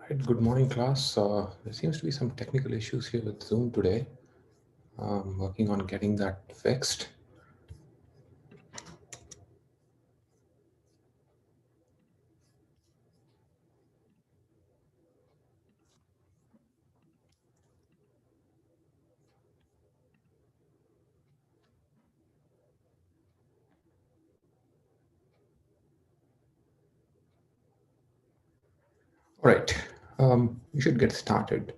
Right, good morning, class. There seems to be some technical issues here with Zoom today. I'm working on getting that fixed. All right, we should get started.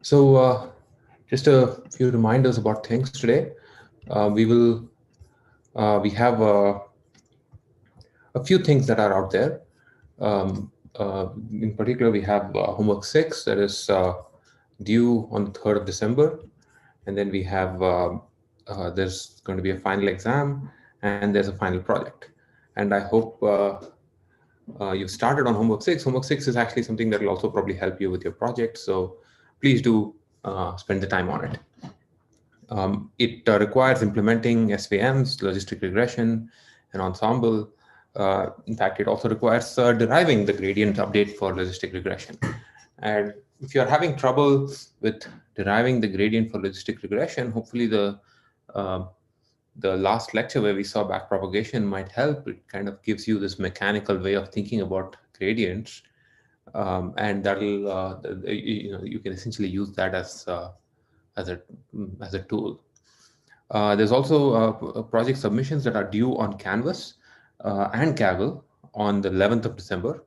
So just a few reminders about things today. We have a few things that are out there. In particular, we have homework 6 that is due on the 3rd of December. And then we have, there's going to be a final exam and there's a final project. And I hope you've started on homework 6. Homework 6 is actually something that will also probably help you with your project. So please do spend the time on it. It requires implementing SVMs, logistic regression, and ensemble. In fact, it also requires deriving the gradient update for logistic regression. And if you're having trouble with deriving the gradient for logistic regression, hopefully the last lecture where we saw backpropagation might help. It kind of gives you this mechanical way of thinking about gradients, and that'll you can essentially use that as a tool. There's also project submissions that are due on Canvas and Kaggle on the 11th of December.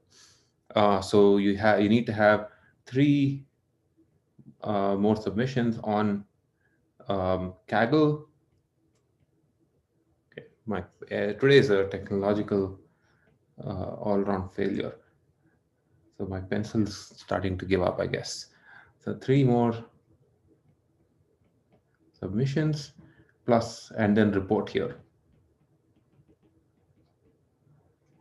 So you need to have 3 more submissions on Kaggle. Okay, today is a technological all-round failure. So my pencil's starting to give up, I guess. So 3 more submissions plus, and then report here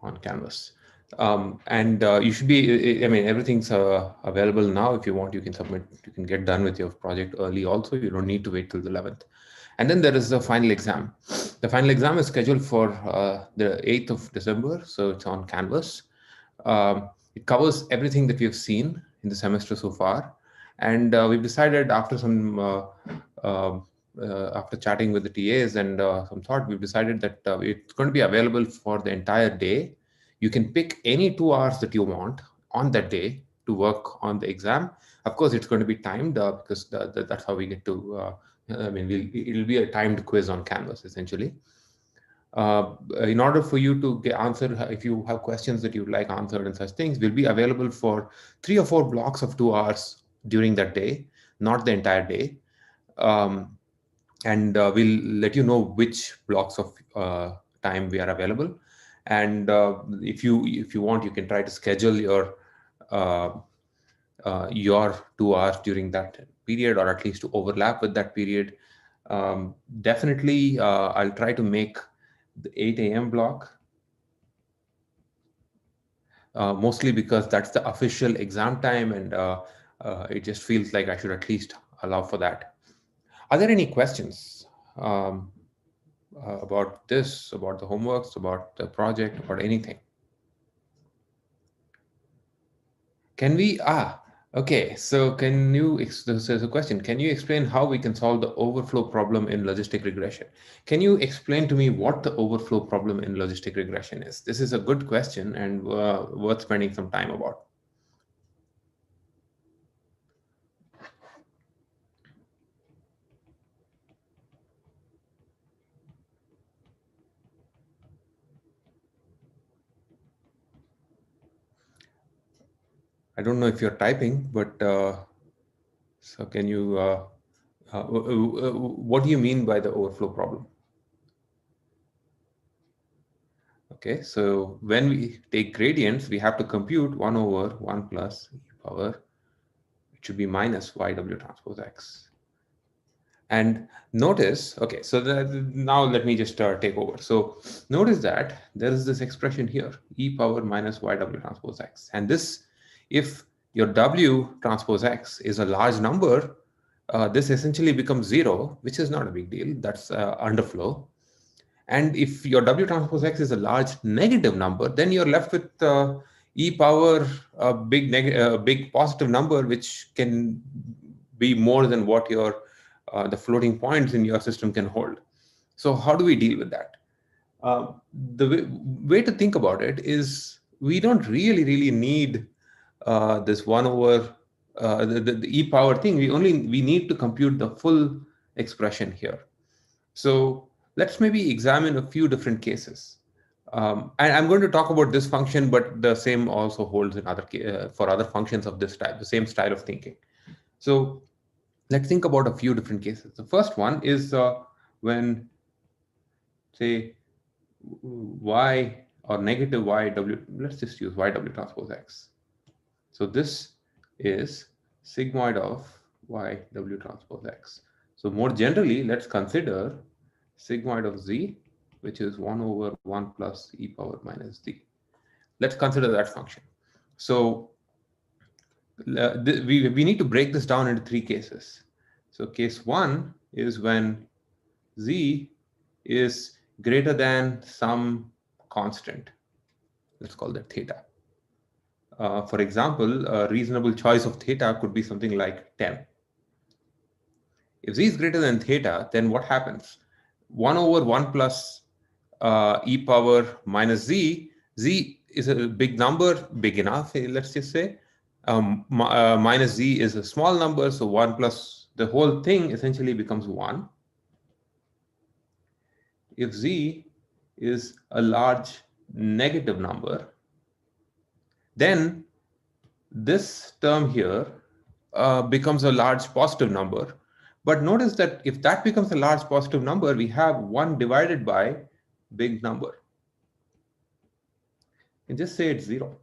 on Canvas. And you should be, I mean, everything's available now. If you want, you can submit, you can get done with your project early also. You don't need to wait till the 11th. And then there is the final exam. The final exam is scheduled for the 8th of December. So it's on Canvas. It covers everything that we have seen in the semester so far. And we've decided after some, after chatting with the TAs and some thought, we've decided that it's going to be available for the entire day. You can pick any 2 hours that you want on that day to work on the exam. Of course, it's going to be timed because that's how we get to, I mean, it'll be a timed quiz on Canvas, essentially. In order for you to get answered, if you have questions that you'd like answered and such things, will be available for 3 or 4 blocks of 2 hours during that day, not the entire day. And we'll let you know which blocks of time we are available. And if you want, you can try to schedule your 2 hours during that period, or at least to overlap with that period. Definitely, I'll try to make the 8 a.m. block, mostly because that's the official exam time, and it just feels like I should at least allow for that. Are there any questions about this, about the homeworks, about the project, about anything? Can we, okay, so can you, there's a question, can you explain how we can solve the overflow problem in logistic regression? Can you explain to me what the overflow problem in logistic regression is? This is a good question and worth spending some time about. I don't know if you're typing, but so can you, what do you mean by the overflow problem? Okay, so when we take gradients, we have to compute 1 over 1 plus e power, it should be minus yw transpose x. And notice, okay, so now let me just take over. So notice that there is this expression here, e power minus yw transpose x. And this, if your w transpose x is a large number, this essentially becomes 0, which is not a big deal. That's underflow. And if your W transpose X is a large negative number, then you're left with e power a big positive number, which can be more than what your the floating points in your system can hold. So how do we deal with that? The way to think about it is we don't really need this 1 over the e power thing. We need to compute the full expression here. So let's maybe examine a few different cases. And I'm going to talk about this function, but the same also holds in for other functions of this type, the same style of thinking. So let's think about a few different cases. The first one is when, say, y or negative y w, let's just use y w transpose x. So this is sigmoid of y w transpose x. So more generally, let's consider sigmoid of z, which is 1 over 1 plus e power minus z. Let's consider that function. So we need to break this down into three cases. So case one is when z is greater than some constant. Let's call that theta. For example, a reasonable choice of theta could be something like 10. If z is greater than theta, then what happens? 1 over 1 plus e power minus z, z is a big number, big enough, let's just say. Minus z is a small number, so 1 plus the whole thing essentially becomes 1. If z is a large negative number, then this term here becomes a large positive number. But notice that if that becomes a large positive number, we have 1 divided by big number. And just say it's 0.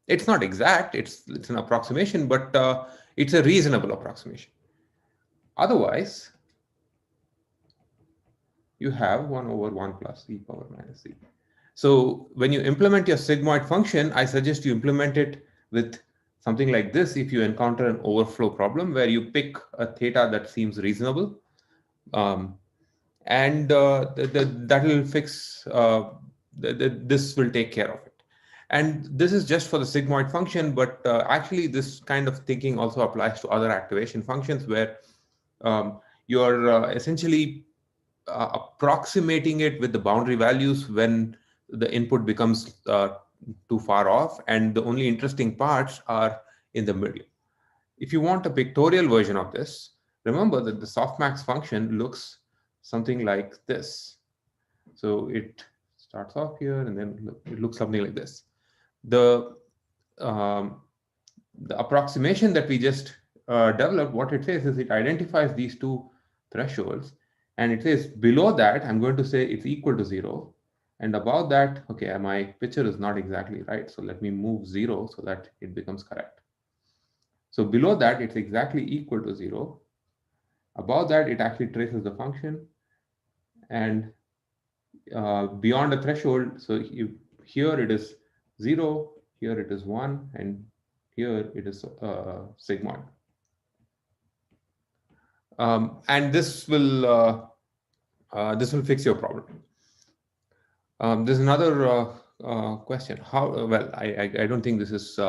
It's not exact, it's an approximation, but it's a reasonable approximation. Otherwise, you have 1 over 1 plus e power minus z. So when you implement your sigmoid function, I suggest you implement it with something like this if you encounter an overflow problem where you pick a theta that seems reasonable. And that will fix, this will take care of it. And this is just for the sigmoid function, but actually this kind of thinking also applies to other activation functions where you're essentially approximating it with the boundary values when the input becomes too far off, and the only interesting parts are in the middle. If you want a pictorial version of this, remember that the softmax function looks something like this. So it starts off here and then it looks something like this. The approximation that we just developed, what it says is it identifies these two thresholds, and it says below that I'm going to say it's equal to 0, and above that, okay, my picture is not exactly right, so let me move 0 so that it becomes correct. So below that it's exactly equal to 0. Above that it actually traces the function, and beyond the threshold, so here it is 0, here it is 1, and here it is sigmoid. And this will fix your problem. There's another question. How well? I don't think this is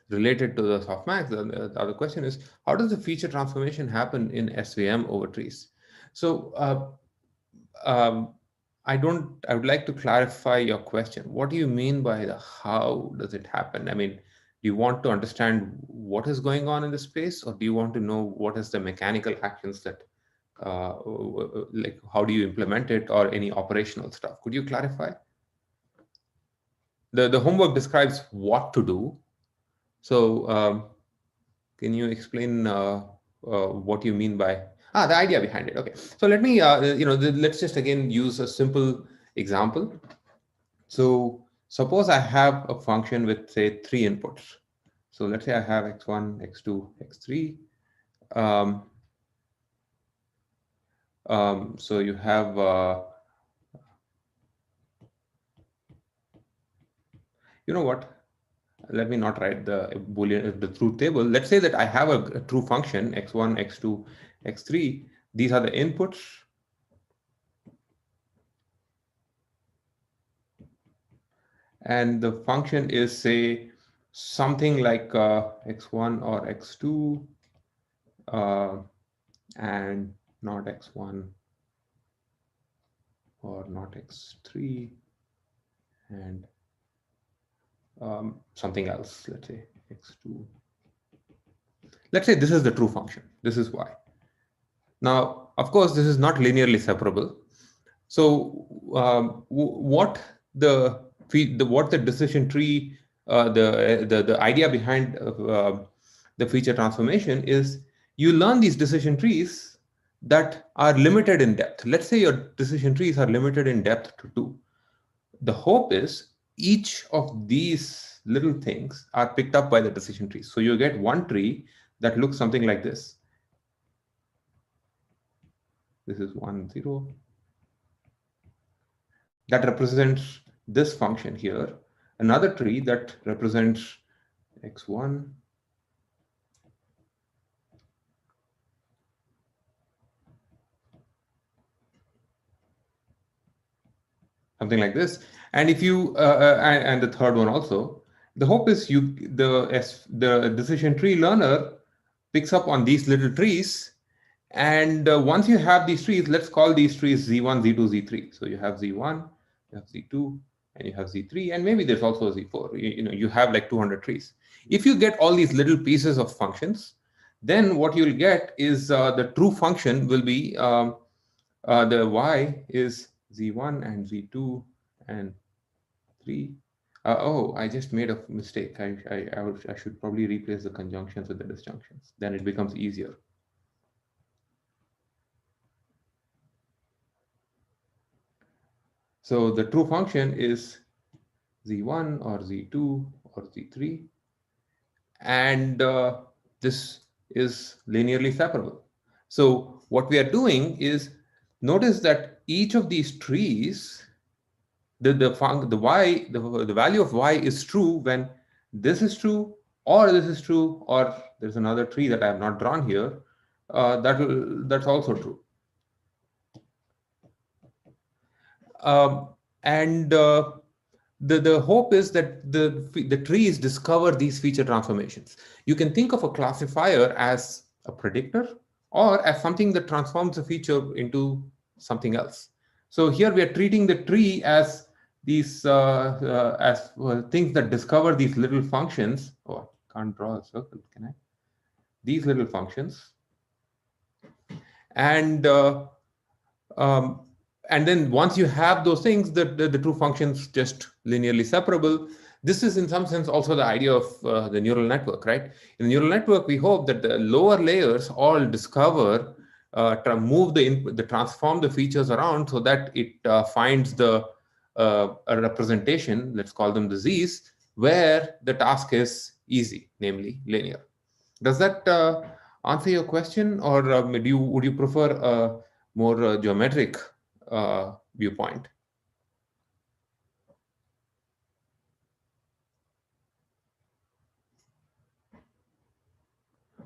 related to the softmax. The other question is, how does the feature transformation happen in SVM over trees? So I would like to clarify your question. What do you mean by the how does it happen? I mean, do you want to understand what is going on in the space, or do you want to know what is the mechanical actions that, like how do you implement it, or any operational stuff? Could you clarify? The homework describes what to do. So can you explain what you mean by the idea behind it? Okay, so let me let's just again use a simple example. So suppose I have a function with, say, 3 inputs. So let's say I have x1, x2, x3. So you have you know what? Let me not write the Boolean, the truth table. Let's say that I have a true function x1, x2, x3. These are the inputs. and the function is, say, something like x1 or x2, and not x1 or not x3, and something else, let's say x2. Let's say this is the true function. This is y. Now, of course, this is not linearly separable. So, what what the decision tree, the idea behind the feature transformation is, you learn these decision trees that are limited in depth. Let's say your decision trees are limited in depth to 2. The hope is each of these little things are picked up by the decision trees. So you get one tree that looks something like this. This is 1, 0. That represents this function here. Another tree that represents x1, something like this. And if you and the third one also, the hope is the decision tree learner picks up on these little trees, and once you have these trees, let's call these trees z1, z2, z3. So you have z1, you have z2, and you have z3, and maybe there's also a z4. You have like 200 trees. If you get all these little pieces of functions, then what you'll get is the true function will be the y is z1 and z2 and 3. Oh, I just made a mistake. I should probably replace the conjunctions with the disjunctions. Then it becomes easier. So the true function is z1 or z2 or z3, and this is linearly separable. So what we are doing is, notice that each of these trees, the value of y is true when this is true, or this is true, or there's another tree that I have not drawn here. That's also true. And the hope is that the trees discover these feature transformations. You can think of a classifier as a predictor or as something that transforms a feature into something else. So here we are treating the tree as these things that discover these little functions. Oh, I can't draw a circle, can I? These little functions. And and then once you have those things, the true functions just linearly separable. This is in some sense also the idea of the neural network, right? In the neural network, we hope that the lower layers all discover, transform the features around so that it finds a representation, let's call them the z's, where the task is easy, namely linear. Does that answer your question, or would you prefer a more geometric viewpoint?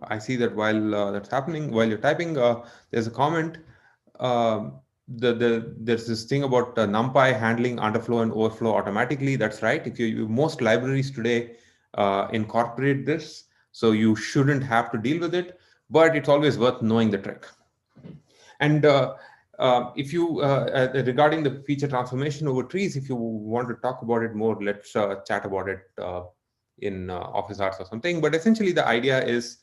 I see that while that's happening, while you're typing, there's a comment. There's this thing about NumPy handling underflow and overflow automatically. That's right. Most libraries today incorporate this, so you shouldn't have to deal with it. But it's always worth knowing the trick. And if you regarding the feature transformation over trees, if you want to talk about it more, let's chat about it in office hours or something. But essentially, the idea is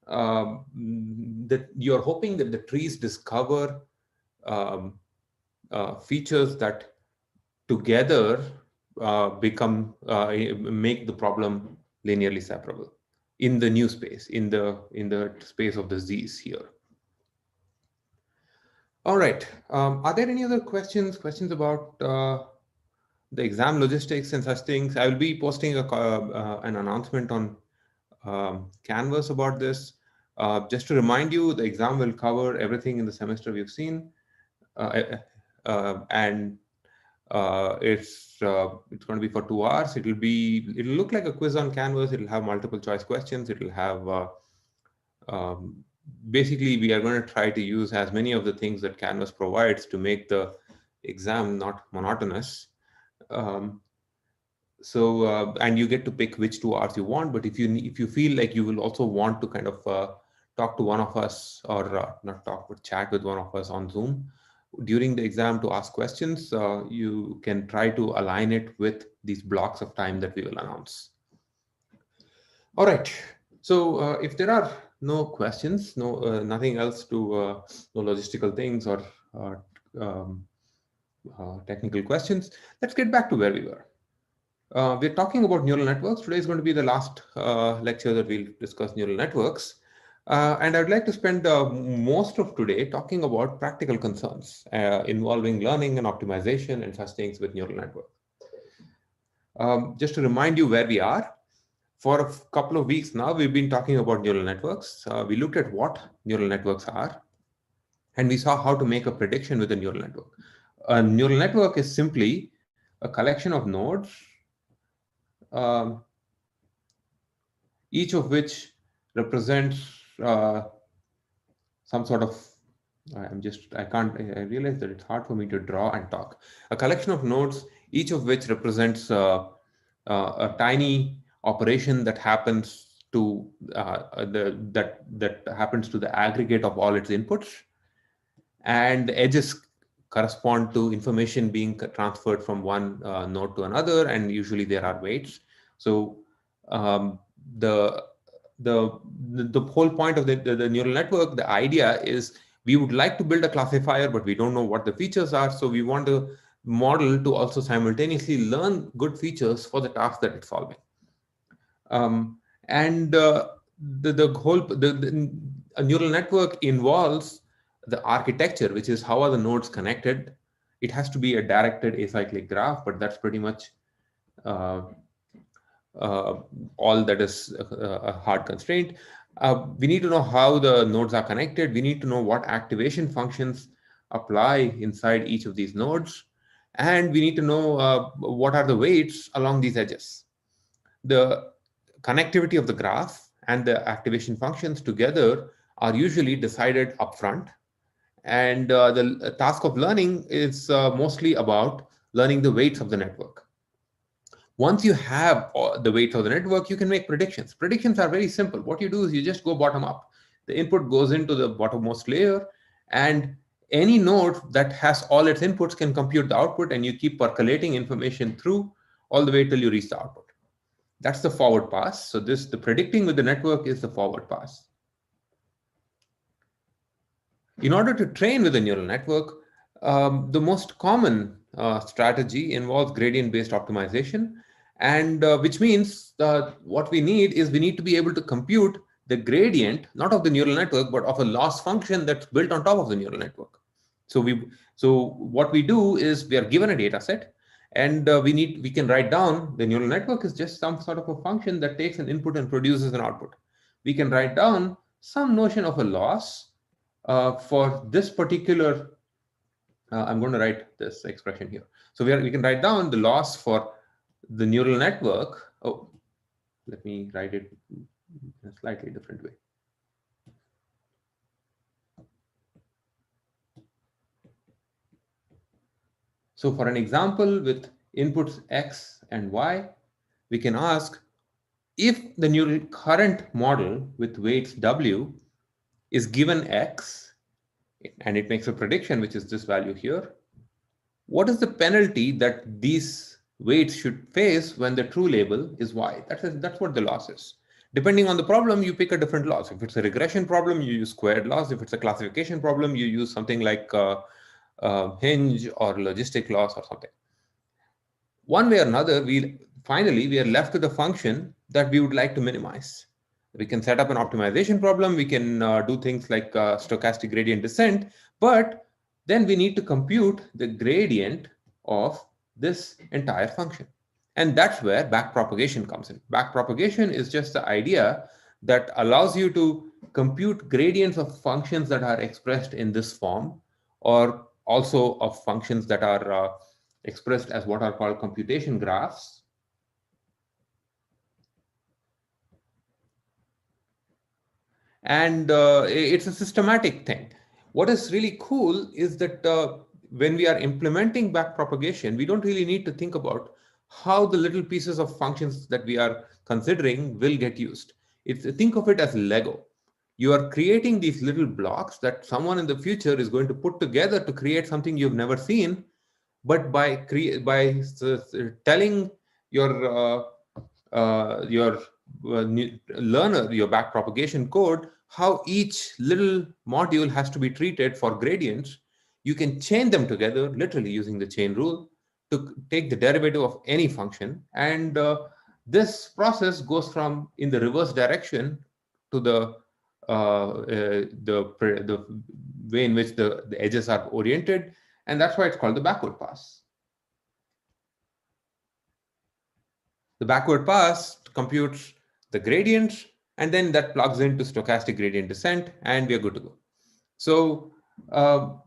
that you're hoping that the trees discover features that together make the problem linearly separable in the new space, in the space of the z's here. All right. Are there any other questions about the exam logistics and such things? I will be posting an announcement on Canvas about this. Just to remind you, the exam will cover everything in the semester we've seen, and it's going to be for 2 hours. It'll look like a quiz on Canvas. It'll have multiple choice questions. It'll have basically, we are going to try to use as many of the things that Canvas provides to make the exam not monotonous. So and you get to pick which 2 hours you want. But if you feel like you will also want to kind of talk to one of us, or not talk, but chat with one of us on Zoom during the exam to ask questions, you can try to align it with these blocks of time that we will announce. All right. So if there are no questions, nothing else to no logistical things or uh, um, technical questions, let's get back to where we were. We're talking about neural networks. Today is going to be the last lecture that we'll discuss neural networks. And I'd like to spend most of today talking about practical concerns involving learning and optimization and such things with neural networks. Just to remind you where we are, for a couple of weeks now, we've been talking about neural networks. We looked at what neural networks are, and we saw how to make a prediction with a neural network. A neural network is simply a collection of nodes, um, each of which represents some sort of, I realize that it's hard for me to draw and talk. A collection of nodes, each of which represents a tiny operation that happens to that happens to the aggregate of all its inputs, and the edges correspond to information being transferred from one node to another, and usually there are weights. So um, the the whole point of the neural network, the idea is we would like to build a classifier, but we don't know what the features are. So we want the model to also simultaneously learn good features for the task that it's solving. And a neural network involves the architecture, which is how are the nodes connected. It has to be a directed acyclic graph, but that's pretty much uh, all that is a hard constraint. We need to know how the nodes are connected. We need to know what activation functions apply inside each of these nodes. And we need to know what are the weights along these edges. The connectivity of the graph and the activation functions together are usually decided upfront. And the task of learning is mostly about learning the weights of the network. Once you have the weights of the network, you can make predictions. Predictions are very simple. What you do is you just go bottom up. The input goes into the bottommost layer, and any node that has all its inputs can compute the output, and you keep percolating information through all the way till you reach the output. That's the forward pass. So the predicting with the network is the forward pass. In order to train with a neural network, the most common strategy involves gradient-based optimization, and which means what we need is we need to be able to compute the gradient, not of the neural network, but of a loss function that's built on top of the neural network. So what we do is we are given a data set, and we can write down the neural network is just some sort of a function that takes an input and produces an output. We can write down some notion of a loss for this particular, I'm going to write this expression here. So we can write down the loss for the neural network. Oh, let me write it in a slightly different way. So for an example with inputs X and Y, we can ask if the current model with weights W is given X, and it makes a prediction, which is this value here, what is the penalty that these weights should face when the true label is Y? That's what the loss is. Depending on the problem, you pick a different loss. If it's a regression problem, you use squared loss. If it's a classification problem, you use something like hinge or logistic loss or something. One way or another, finally we are left with a function that we would like to minimize. We can set up an optimization problem. We can do things like stochastic gradient descent, but then we need to compute the gradient of this entire function. And that's where backpropagation comes in. Backpropagation is just the idea that allows you to compute gradients of functions that are expressed in this form, or also of functions that are expressed as what are called computation graphs. And it's a systematic thing. What is really cool is that when we are implementing backpropagation, we don't really need to think about how the little pieces of functions that we are considering will get used. Think of it as Lego. You are creating these little blocks that someone in the future is going to put together to create something you've never seen. But by telling your learner, your backpropagation code, how each little module has to be treated for gradients, you can chain them together, literally using the chain rule, to take the derivative of any function. And this process goes from in the reverse direction to the way in which the edges are oriented, and that's why it's called the backward pass. The backward pass computes the gradients, and then that plugs into stochastic gradient descent, and we are good to go. So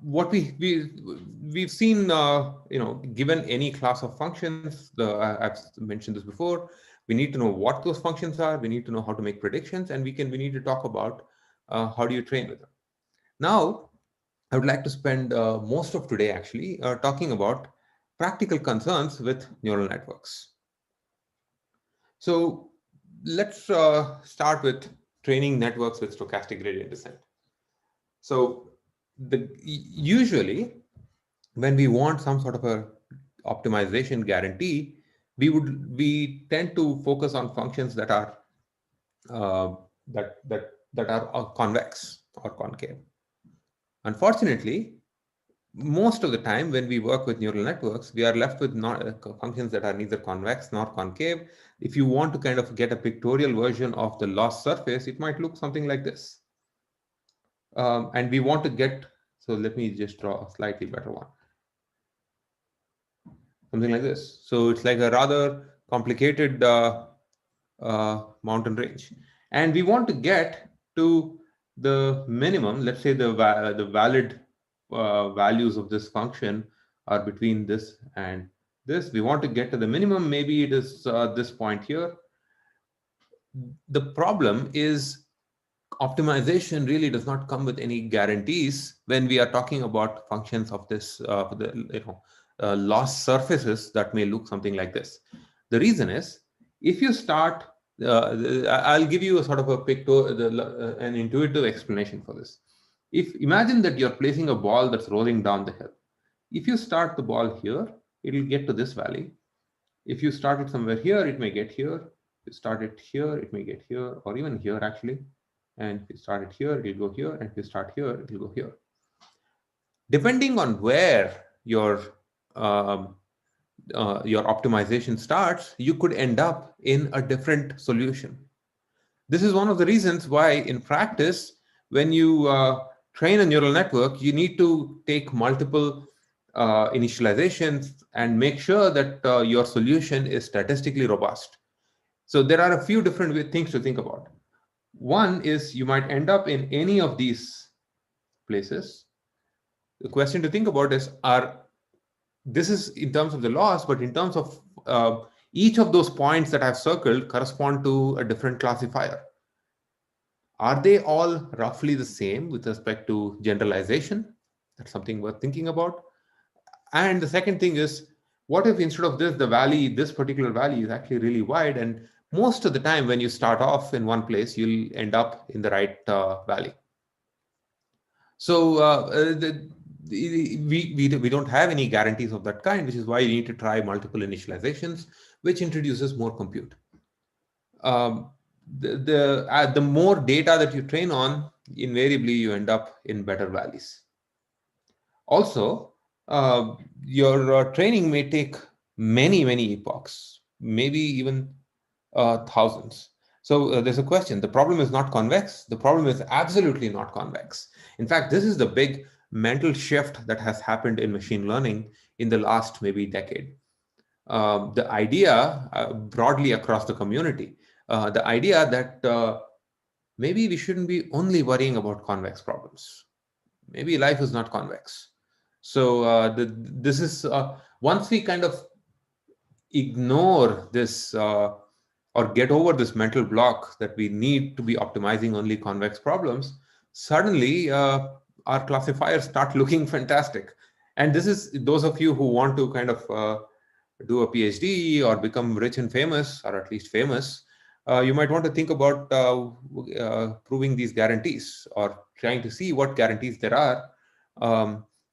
what we've seen, given any class of functions, I've mentioned this before, we need to know what those functions are, we need to know how to make predictions, and we need to talk about how do you train with them. Now, I would like to spend most of today actually talking about practical concerns with neural networks. So let's start with training networks with stochastic gradient descent. So usually when we want some sort of a optimization guarantee, we tend to focus on functions that are convex or concave. Unfortunately, most of the time when we work with neural networks, we are left with functions that are neither convex nor concave. If you want to kind of get a pictorial version of the loss surface, it might look something like this. And we want to get, so let me just draw a slightly better one. Something like this. So it's like a rather complicated mountain range. And we want to get to the minimum. Let's say the valid values of this function are between this and this. We want to get to the minimum. Maybe it is this point here. The problem is optimization really does not come with any guarantees when we are talking about functions of this loss surfaces that may look something like this. The reason is, if you start, I'll give you a sort of an intuitive explanation for this. Imagine that you're placing a ball that's rolling down the hill. If you start the ball here, it'll get to this valley. If you start it somewhere here, it may get here. If you start it here, it may get here, or even here actually. And if you start it here, it'll go here. And if you start here, it'll go here. Depending on where your optimization starts, you could end up in a different solution. This is one of the reasons why in practice, when you train a neural network, you need to take multiple initializations and make sure that your solution is statistically robust. So there are a few different things to think about. One is you might end up in any of these places. The question to think about is, this is in terms of the loss, but in terms of each of those points that I've circled correspond to a different classifier. Are they all roughly the same with respect to generalization? That's something worth thinking about. And the second thing is, what if instead of this particular valley is actually really wide, and most of the time when you start off in one place, you'll end up in the right valley. So we don't have any guarantees of that kind, which is why you need to try multiple initializations, which introduces more compute. The more data that you train on, invariably you end up in better valleys. Also, your training may take many epochs, maybe even thousands. So there's a question. The problem is not convex. The problem is absolutely not convex. In fact, this is the big mental shift that has happened in machine learning in the last maybe decade. The idea broadly across the community, the idea that maybe we shouldn't be only worrying about convex problems. Maybe life is not convex. So this is, once we kind of ignore this or get over this mental block that we need to be optimizing only convex problems, suddenly our classifiers start looking fantastic. And this is those of you who want to kind of do a PhD or become rich and famous, or at least famous, you might want to think about proving these guarantees or trying to see what guarantees there are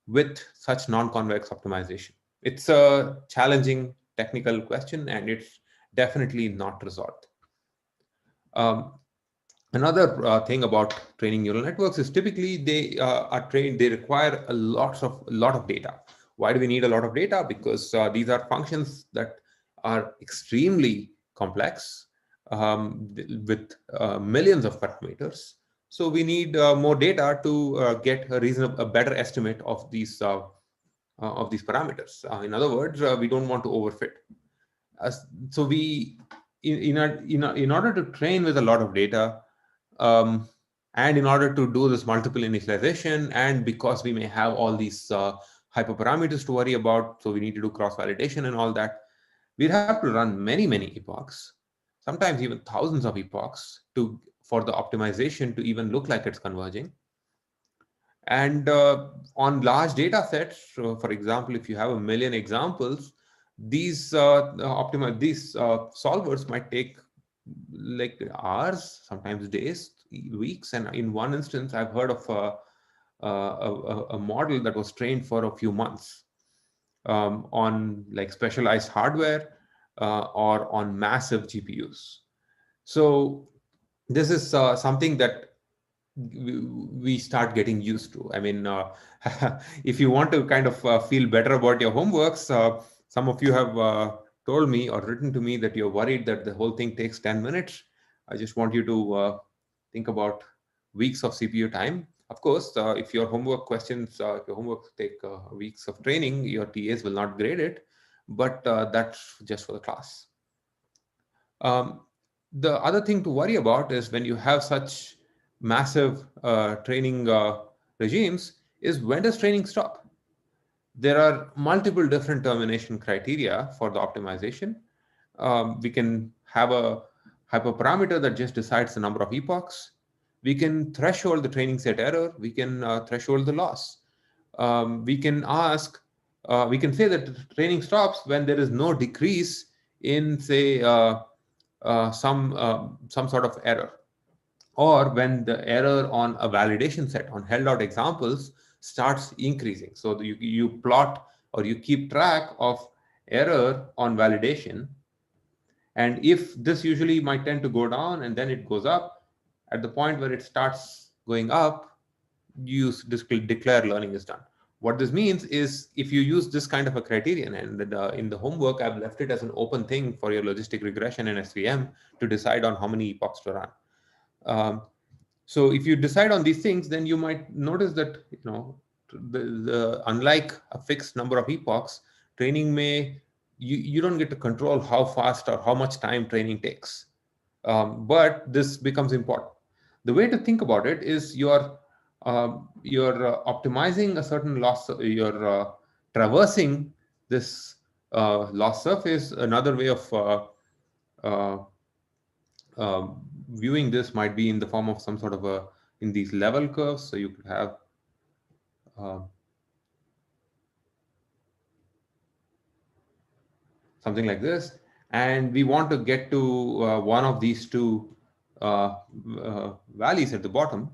with such non-convex optimization. It's a challenging technical question, and it's definitely not resolved. Um, Another thing about training neural networks is typically they are trained, they require a lot of data. Why do we need a lot of data? Because these are functions that are extremely complex, with millions of parameters. So we need more data to get a better estimate of these parameters. In other words, we don't want to overfit. So we in order to train with a lot of data, um, and in order to do this multiple initialization, and because we may have all these hyperparameters to worry about, so we need to do cross validation and all that, we'd have to run many epochs, sometimes even thousands of epochs, to for the optimization to even look like it's converging. And on large data sets, for example, if you have a million examples, these solvers might take like hours, sometimes days, weeks. And in one instance, I've heard of a model that was trained for a few months on like specialized hardware or on massive GPUs. So this is something that we start getting used to. I mean, if you want to kind of feel better about your homeworks, some of you have told me or written to me that you're worried that the whole thing takes 10 minutes. I just want you to think about weeks of CPU time. Of course, if your homework questions, if your homework take weeks of training, your TAs will not grade it, but that's just for the class. Um, the other thing to worry about is when you have such massive training regimes is, when does training stop? There are multiple different termination criteria for the optimization. We can have a hyperparameter that just decides the number of epochs. We can threshold the training set error. We can threshold the loss. We can ask, we can say that the training stops when there is no decrease in, say, some sort of error, or when the error on a validation set on held out examples starts increasing. So you plot or you keep track of error on validation, and if this usually might tend to go down and then it goes up, at the point where it starts going up, you declare learning is done. What this means is, if you use this kind of a criterion, and in the homework I've left it as an open thing for your logistic regression and SVM to decide on how many epochs to run. So if you decide on these things, then you might notice that, unlike a fixed number of epochs, training you don't get to control how fast or how much time training takes. But this becomes important. The way to think about it is, you're optimizing a certain loss, you're traversing this loss surface. Another way of uh, viewing this might be in the form of some sort of in these level curves. So you could have uh, something like this, and we want to get to one of these two uh, valleys at the bottom,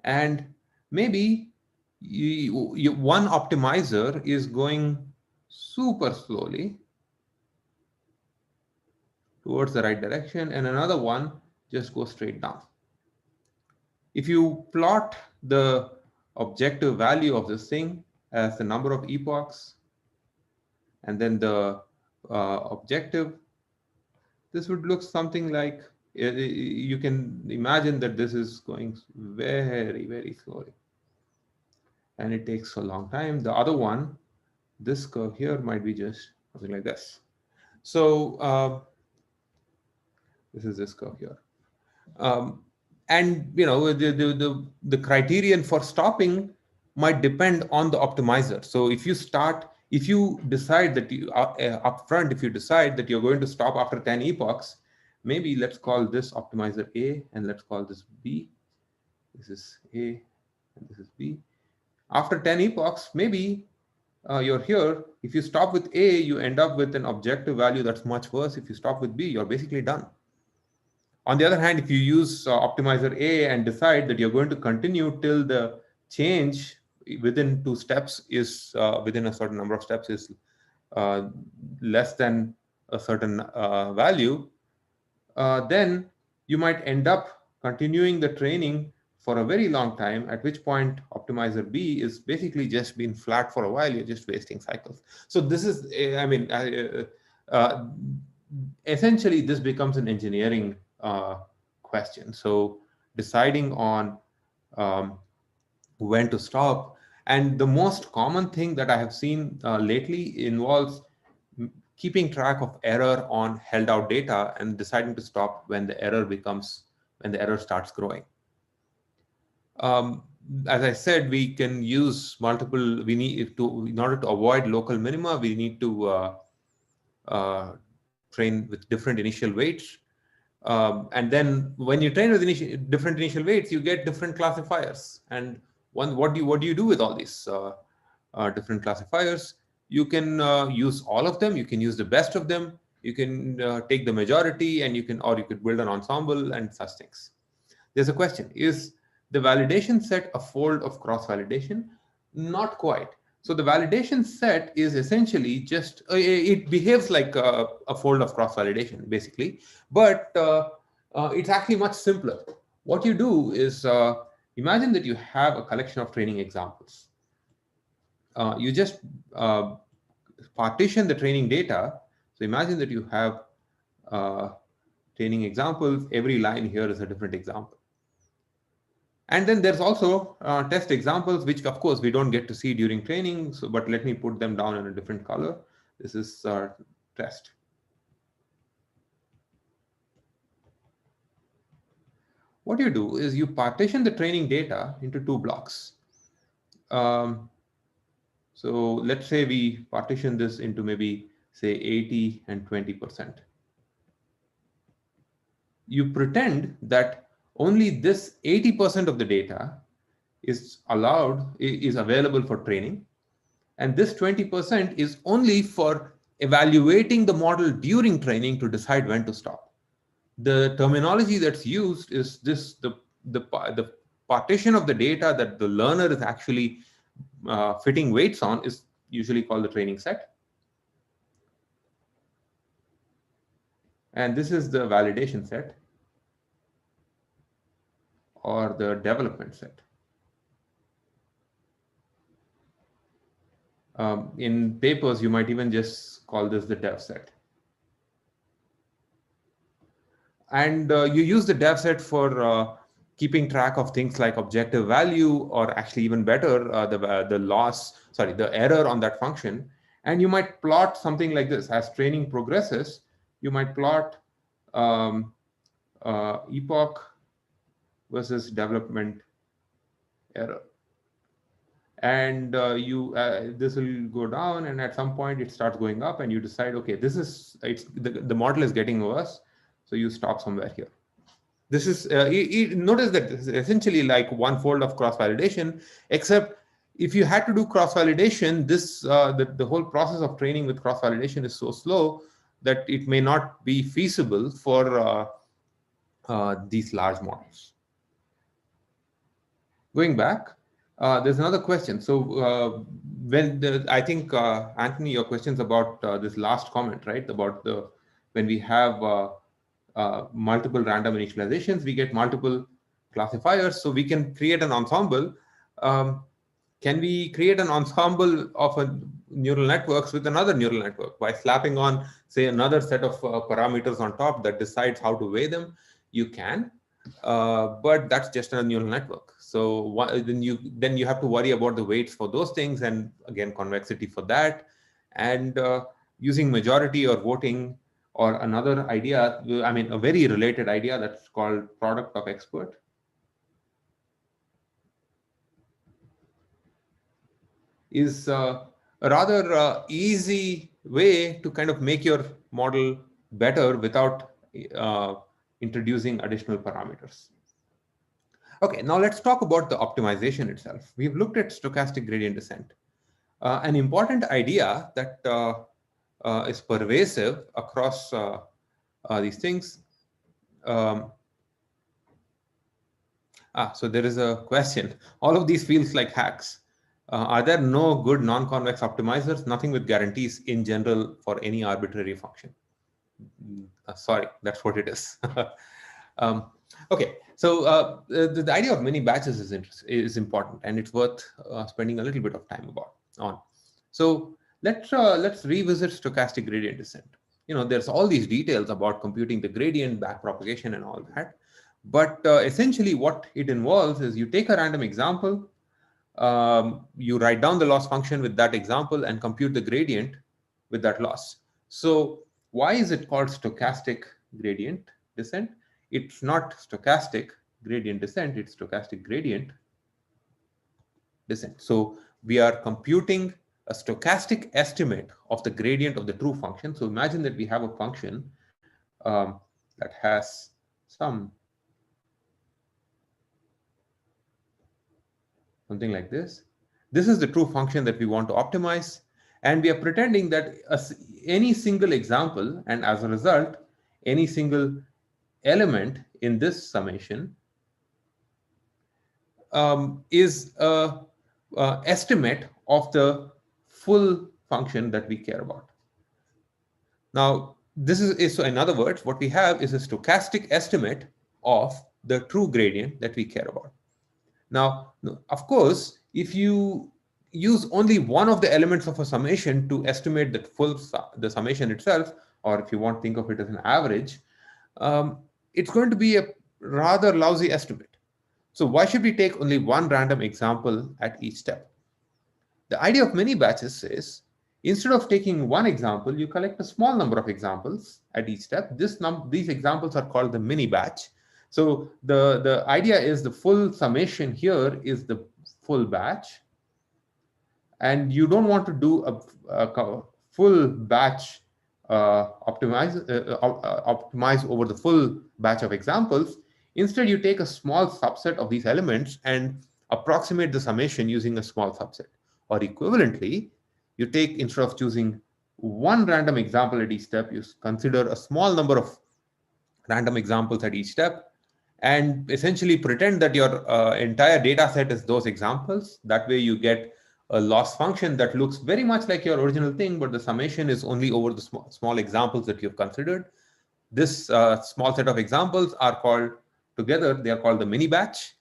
and maybe one optimizer is going super slowly towards the right direction, and another one just goes straight down. If you plot the objective value of this thing as the number of epochs, and then the objective, this would look something like, you can imagine that this is going very slowly, and it takes a long time. The other one, this curve here, might be just something like this. So this is this curve here. And the criterion for stopping might depend on the optimizer. So if you decide that you upfront, if you decide that you're going to stop after 10 epochs, maybe let's call this optimizer A, and let's call this B. This is A and this is B. After 10 epochs, maybe you're here. If you stop with A, you end up with an objective value that's much worse. If you stop with B, you're basically done. On the other hand, if you use optimizer A and decide that you're going to continue till the change within 2 steps is within a certain number of steps is uh, less than a certain value, then you might end up continuing the training for a very long time, at which point optimizer B is basically just been flat for a while. You're just wasting cycles. So this is, essentially, this becomes an engineering question. So deciding on um, when to stop. And the most common thing that I have seen lately involves keeping track of error on held out data and deciding to stop when the error starts growing. Um, as I said, we can use multiple, we need to, in order to avoid local minima, we need to train with different initial weights. And then when you train with different initial weights, you get different classifiers. And what do you do with all these different classifiers? You can use all of them. You can use the best of them. You can take the majority, and you could build an ensemble and such things. There's a question: is the validation set a fold of cross validation? Not quite. So the validation set is essentially just it behaves like a fold of cross validation, basically, but it's actually much simpler. What you do is imagine that you have a collection of training examples. You just partition the training data. So imagine that you have training examples. Every line here is a different example. And then there's also test examples, which of course we don't get to see during training. So, but let me put them down in a different color. This is test. What you do is you partition the training data into 2 blocks. So let's say we partition this into maybe say 80 and 20%. You pretend that only this 80% of the data is available for training. And this 20% is only for evaluating the model during training to decide when to stop. The terminology that's used is the partition of the data that the learner is actually fitting weights on is usually called the training set. And this is the validation set or the development set. In papers, you might even just call this the dev set. And you use the dev set for keeping track of things like objective value, or actually even better, the error on that function. And you might plot something like this. As training progresses, you might plot epoch versus development error. And this will go down, and at some point it starts going up, and you decide, okay, the model is getting worse, so you stop somewhere here. This is notice that this is essentially like one fold of cross validation, except if you had to do cross validation, the whole process of training with cross validation is so slow that it may not be feasible for these large models. Going back, there's another question. So I think Anthony, your question's about this last comment, right? About when we have multiple random initializations, we get multiple classifiers, so we can create an ensemble. Can we create an ensemble of neural networks with another neural network by slapping on, say, another set of parameters on top that decides how to weigh them? You can, but that's just a neural network. So then you have to worry about the weights for those things, and again, convexity for that, and using majority or voting. Or another idea, I mean, a very related idea that's called product of expert. Is a rather easy way to kind of make your model better without introducing additional parameters. Okay, now let's talk about the optimization itself. We've looked at stochastic gradient descent. An important idea that is pervasive across these things. Um, so there is a question. All of these feels like hacks. Are there no good non-convex optimizers? Nothing with guarantees in general for any arbitrary function. Sorry, that's what it is. um, okay, so the idea of mini batches is important, and it's worth spending a little bit of time on. So let's revisit stochastic gradient descent. There's all these details about computing the gradient, backpropagation, and all that. But essentially, what it involves is you take a random example, you write down the loss function with that example, and compute the gradient with that loss. So why is it called stochastic gradient descent? It's not stochastic gradient descent, it's stochastic gradient descent. So we are computing a stochastic estimate of the gradient of the true function. So imagine that we have a function that has something like this. This is the true function that we want to optimize. And we are pretending that any single example, and as a result, any single element in this summation is a estimate of the full function that we care about. Now, this is so in other words, what we have is a stochastic estimate of the true gradient that we care about. Now, of course, if you use only one of the elements of a summation to estimate the summation itself, or if you want to think of it as an average, it's going to be a rather lousy estimate. So why should we take only one random example at each step? The idea of mini batches is, instead of taking one example, you collect a small number of examples at each step. These examples are called the mini batch. So the idea is the full summation here is the full batch. And you don't want to do a full batch optimize over the full batch of examples. Instead, you take a small subset of these elements and approximate the summation using a small subset. Or equivalently, you take, instead of choosing one random example at each step, you consider a small number of random examples at each step, and essentially pretend that your entire data set is those examples. That way you get a loss function that looks very much like your original thing, but the summation is only over the small examples that you've considered. This small set of examples are called together, they are called the mini batch.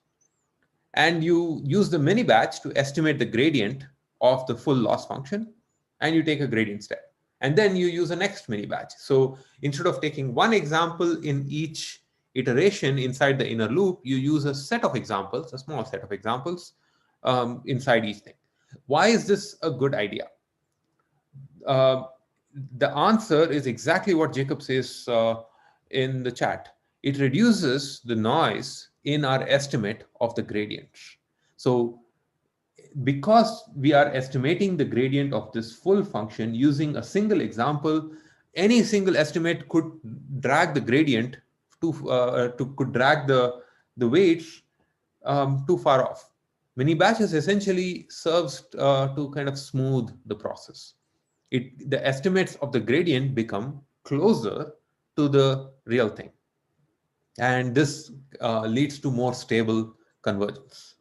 And you use the mini batch to estimate the gradient of the full loss function, and you take a gradient step. And then you use a next mini batch. So instead of taking one example in each iteration inside the inner loop, you use a set of examples, a small set of examples inside each thing. Why is this a good idea? The answer is exactly what Jacob says in the chat. It reduces the noise in our estimate of the gradients. So because we are estimating the gradient of this full function using a single example, any single estimate could drag the gradient could drag the weights too far off. Mini batches essentially serves to kind of smooth the process. The estimates of the gradient become closer to the real thing. And this leads to more stable convergence.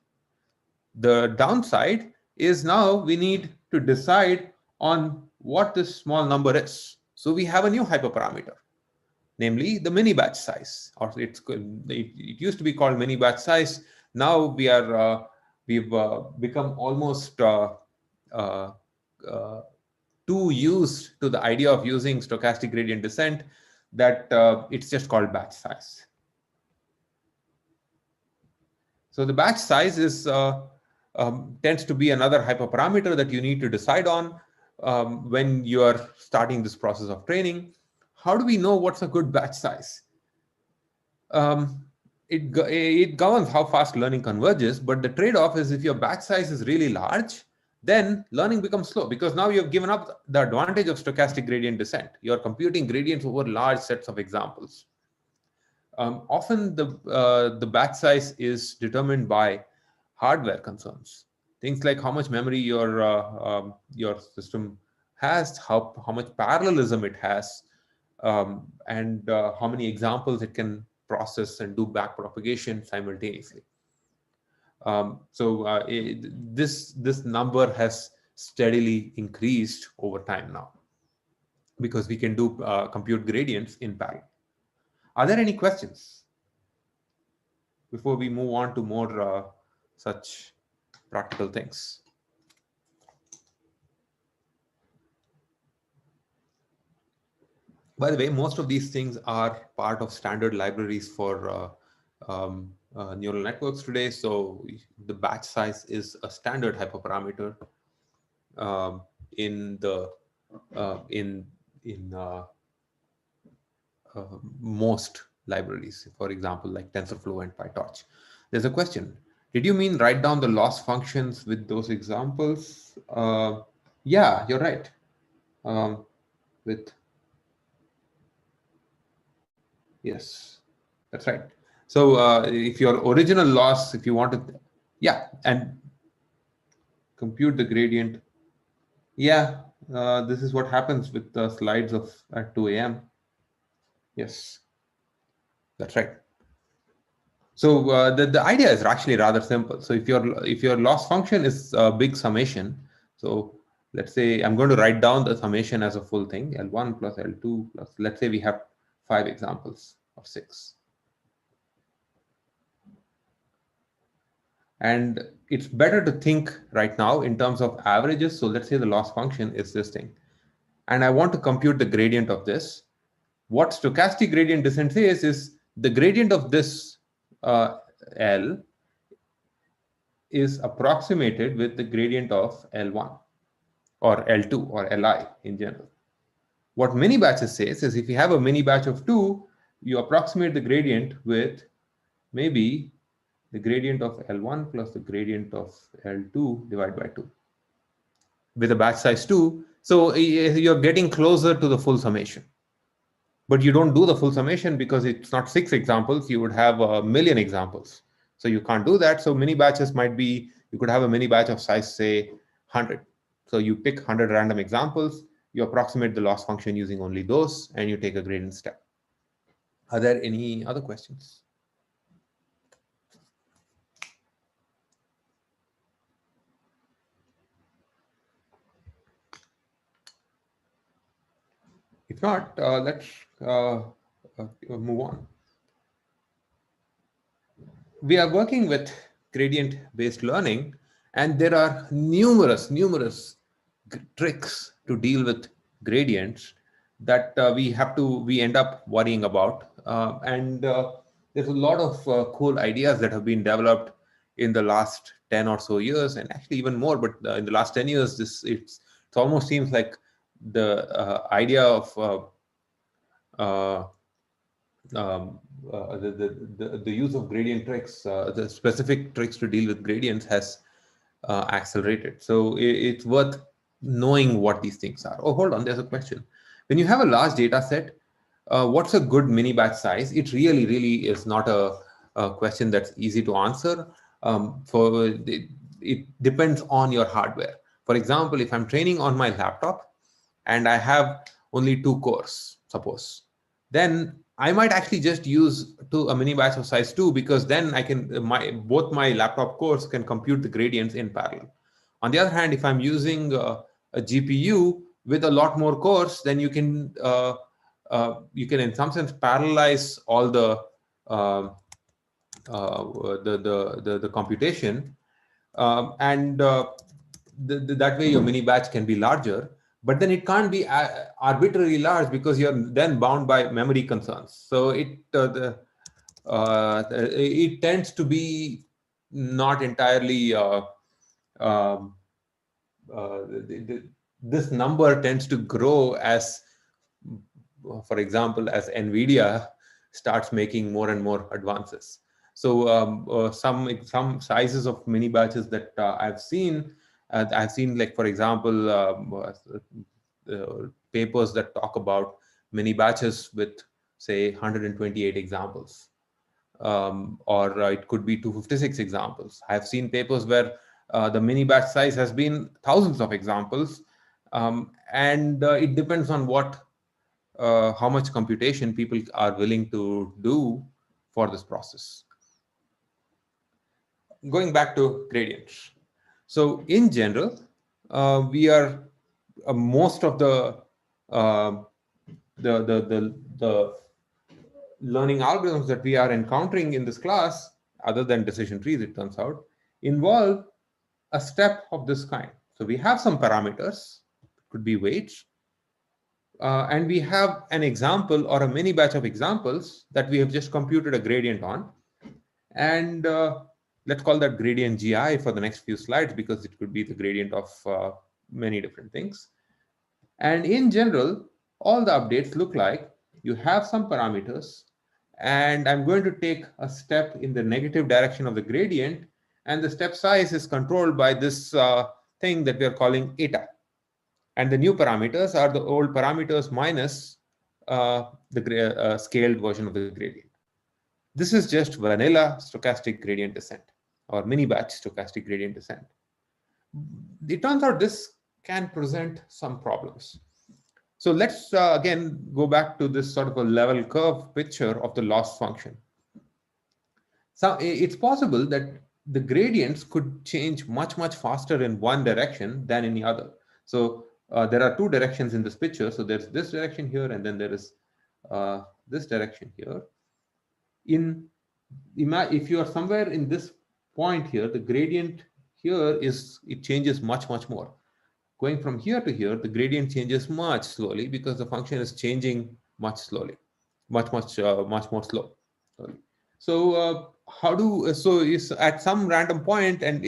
The downside is now we need to decide on what this small number is. So we have a new hyperparameter, namely the mini batch size, or it used to be called mini batch size. Now we've become almost too used to the idea of using stochastic gradient descent that it's just called batch size. So the batch size is tends to be another hyperparameter that you need to decide on when you are starting this process of training. How do we know what's a good batch size? It governs how fast learning converges, but the trade-off is if your batch size is really large, then learning becomes slow, because now you've given up the advantage of stochastic gradient descent. You're computing gradients over large sets of examples. Often the batch size is determined by hardware concerns. Things like how much memory your system has, how much parallelism it has, and how many examples it can process and do backpropagation simultaneously. This number has steadily increased over time now because we can do compute gradients in parallel. Are there any questions before we move on to more such practical things? By the way, most of these things are part of standard libraries for neural networks today. So the batch size is a standard hyperparameter um, in the in most libraries. For example, like TensorFlow and PyTorch. There's a question: did you mean write down the loss functions with those examples? Yeah, you're right. With Yes, that's right. So if your original loss, if you want to, yeah, and compute the gradient, yeah, this is what happens with the slides of at 2 a.m. Yes, that's right. So the idea is actually rather simple. So if your loss function is a big summation, so let's say I'm going to write down the summation as a full thing, L1 plus L2 plus, let's say we have 5 examples or 6. And it's better to think right now in terms of averages. So let's say the loss function is this thing. And I want to compute the gradient of this. What stochastic gradient descent says is the gradient of this L is approximated with the gradient of L1 or L2 or Li in general. What Minibatches says is if you have a mini batch of 2, you approximate the gradient with maybe the gradient of L1 plus the gradient of L2 divided by 2 with a batch size 2. So you're getting closer to the full summation. But you don't do the full summation because it's not 6 examples. You would have a million examples. So you can't do that. So mini batches might be, you could have a mini batch of size, say, 100. So you pick 100 random examples, you approximate the loss function using only those, and you take a gradient step. Are there any other questions? If not, let's move on. We are working with gradient-based learning, and there are numerous tricks to deal with gradients that we end up worrying about. And there's a lot of cool ideas that have been developed in the last 10 or so years, and actually even more. But in the last 10 years, it almost seems like the idea of the use of gradient tricks, the specific tricks to deal with gradients has accelerated. So it's worth knowing what these things are. Oh, hold on, there's a question. When you have a large data set, what's a good mini batch size? It really is not a question that's easy to answer. It depends on your hardware. For example, if I'm training on my laptop and I have only 2 cores, suppose, then I might actually just use a mini batch of size 2 because then I can both my laptop cores can compute the gradients in parallel. On the other hand, if I'm using a GPU with a lot more cores, then you can in some sense parallelize all the computation, and that way your mini batch can be larger. But then it can't be arbitrarily large because you're then bound by memory concerns. So it tends to be not entirely um, this number tends to grow as, for example, as NVIDIA starts making more and more advances. So some sizes of mini batches that I've seen like, for example, papers that talk about mini batches with, say, 128 examples, or it could be 256 examples. I've seen papers where The mini batch size has been thousands of examples, and it depends on how much computation people are willing to do for this process. Going back to gradients. So in general, we are most of uh, the learning algorithms that we are encountering in this class, other than decision trees, it turns out, involve a step of this kind. So we have some parameters, could be weights, and we have an example or a mini batch of examples that we have just computed a gradient on. And let's call that gradient GI for the next few slides, because it could be the gradient of many different things. And in general, all the updates look like you have some parameters, and I'm going to take a step in the negative direction of the gradient, and the step size is controlled by this thing that we are calling eta. And the new parameters are the old parameters minus the scaled version of the gradient. This is just vanilla stochastic gradient descent, or mini batch stochastic gradient descent. It turns out this can present some problems. So let's again go back to this sort of a level curve picture of the loss function. So it's possible that the gradients could change much, much faster in one direction than in the other. So there are two directions in this picture. So there's this direction here, and then there is this direction here. If you are somewhere in this point here, the gradient here it changes much, much more. Going from here to here, the gradient changes much slowly because the function is changing much slowly, much more slow. So so is at some random point, and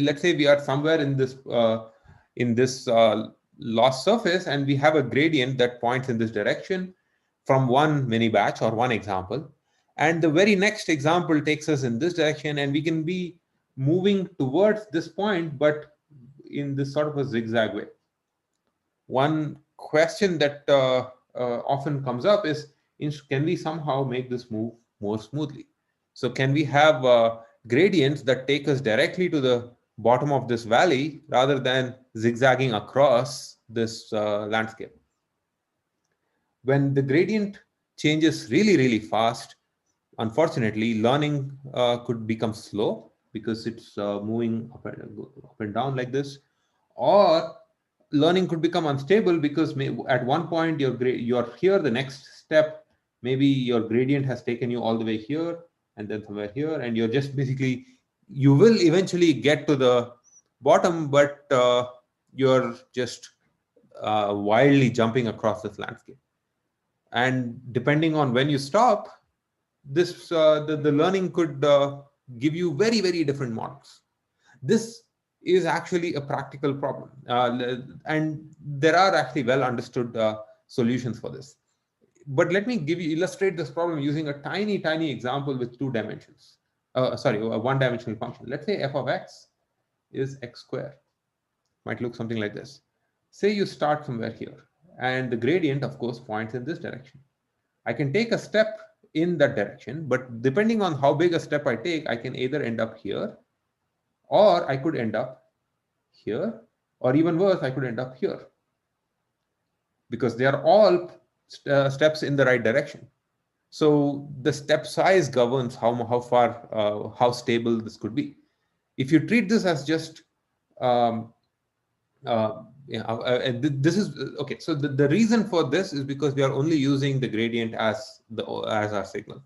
let's say we are somewhere in this loss surface, and we have a gradient that points in this direction from one mini batch or one example, and the very next example takes us in this direction, and we can be moving towards this point, but in this sort of a zigzag way. One question that often comes up is, can we somehow make this move more smoothly? So can we have gradients that take us directly to the bottom of this valley rather than zigzagging across this landscape? When the gradient changes really, really fast, unfortunately, learning could become slow because it's moving up and down like this, or learning could become unstable because at one point you're here, the next step, maybe your gradient has taken you all the way here and then somewhere here, and you're just basically, you will eventually get to the bottom, but you're just wildly jumping across this landscape. And depending on when you stop, the learning could give you very, very different models. This is actually a practical problem, and there are actually well understood solutions for this. But let me illustrate this problem using a tiny example with 2 dimensions. Sorry, a one-dimensional function. Let's say f of x is x squared. Might look something like this. Say you start somewhere here, and the gradient, of course, points in this direction. I can take a step in that direction, but depending on how big a step I take, I can either end up here, or I could end up here, or even worse, I could end up here, because they are all steps in the right direction. So the step size governs how stable this could be. If you treat this as just this is okay. So the reason for this is because we are only using the gradient as our signal.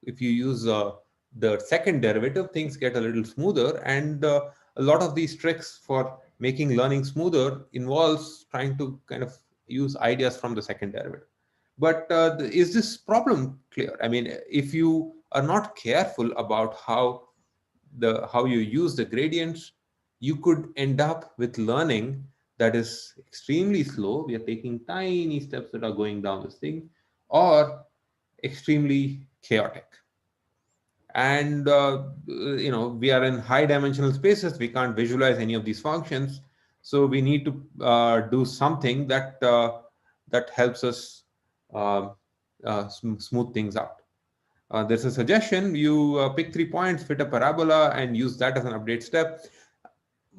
If you use the second derivative, things get a little smoother, and a lot of these tricks for making learning smoother involves trying to kind of use ideas from the second derivative. But is this problem clear? I mean, if you are not careful about how you use the gradients, you could end up with learning that is extremely slow. We are taking tiny steps that are going down this thing, or extremely chaotic. And we are in high dimensional spaces. We can't visualize any of these functions, so we need to do something that helps us smooth things out. There's a suggestion: you pick 3 points, fit a parabola, and use that as an update step.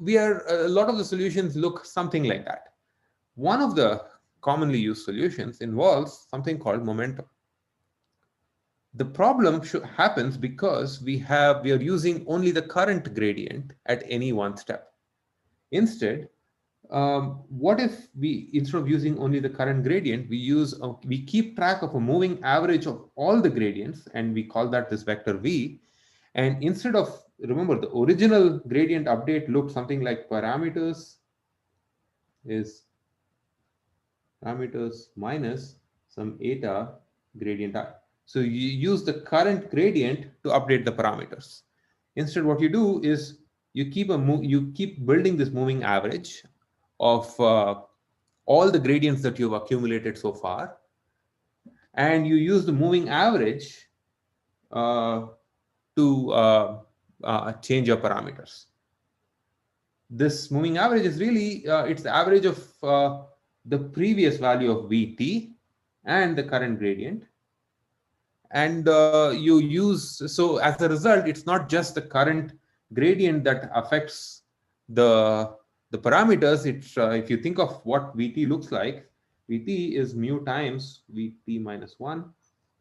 a lot of the solutions look something like that. One of the commonly used solutions involves something called momentum. The problem happens because we are using only the current gradient at any one step. Instead, what if we, instead of using only the current gradient, we keep track of a moving average of all the gradients, and we call that this vector v. And instead of, remember, the original gradient update looked something like parameters minus some eta gradient I. So you use the current gradient to update the parameters. Instead, what you do is you keep building this moving average of all the gradients that you've accumulated so far, and you use the moving average to change your parameters. This moving average is really it's the average of the previous value of Vt and the current gradient. And you use, so as a result, it's not just the current gradient that affects the parameters. It's if you think of what Vt looks like, Vt is mu times Vt minus 1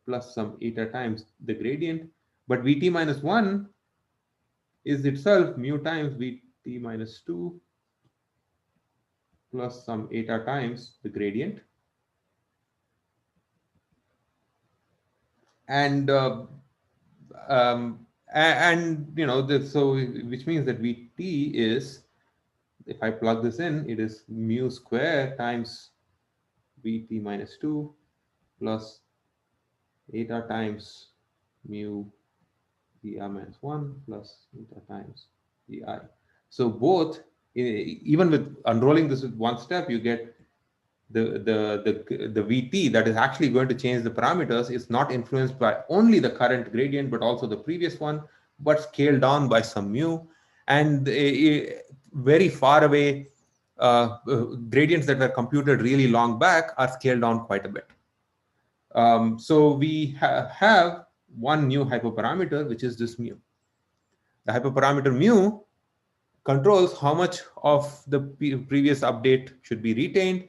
plus some eta times the gradient. But Vt minus 1 is itself mu times Vt minus 2 plus some eta times the gradient. And you know, so which means that Vt is, if I plug this in, it is mu square times Vt minus 2 plus eta times mu Vi minus 1 plus eta times Vi. So both, even with unrolling this with one step, you get the Vt that is actually going to change the parameters is not influenced by only the current gradient, but also the previous one, but scaled down by some mu. And very far away gradients that were computed really long back are scaled down quite a bit. So we have one new hyperparameter, which is this mu. The hyperparameter mu controls how much of the previous update should be retained.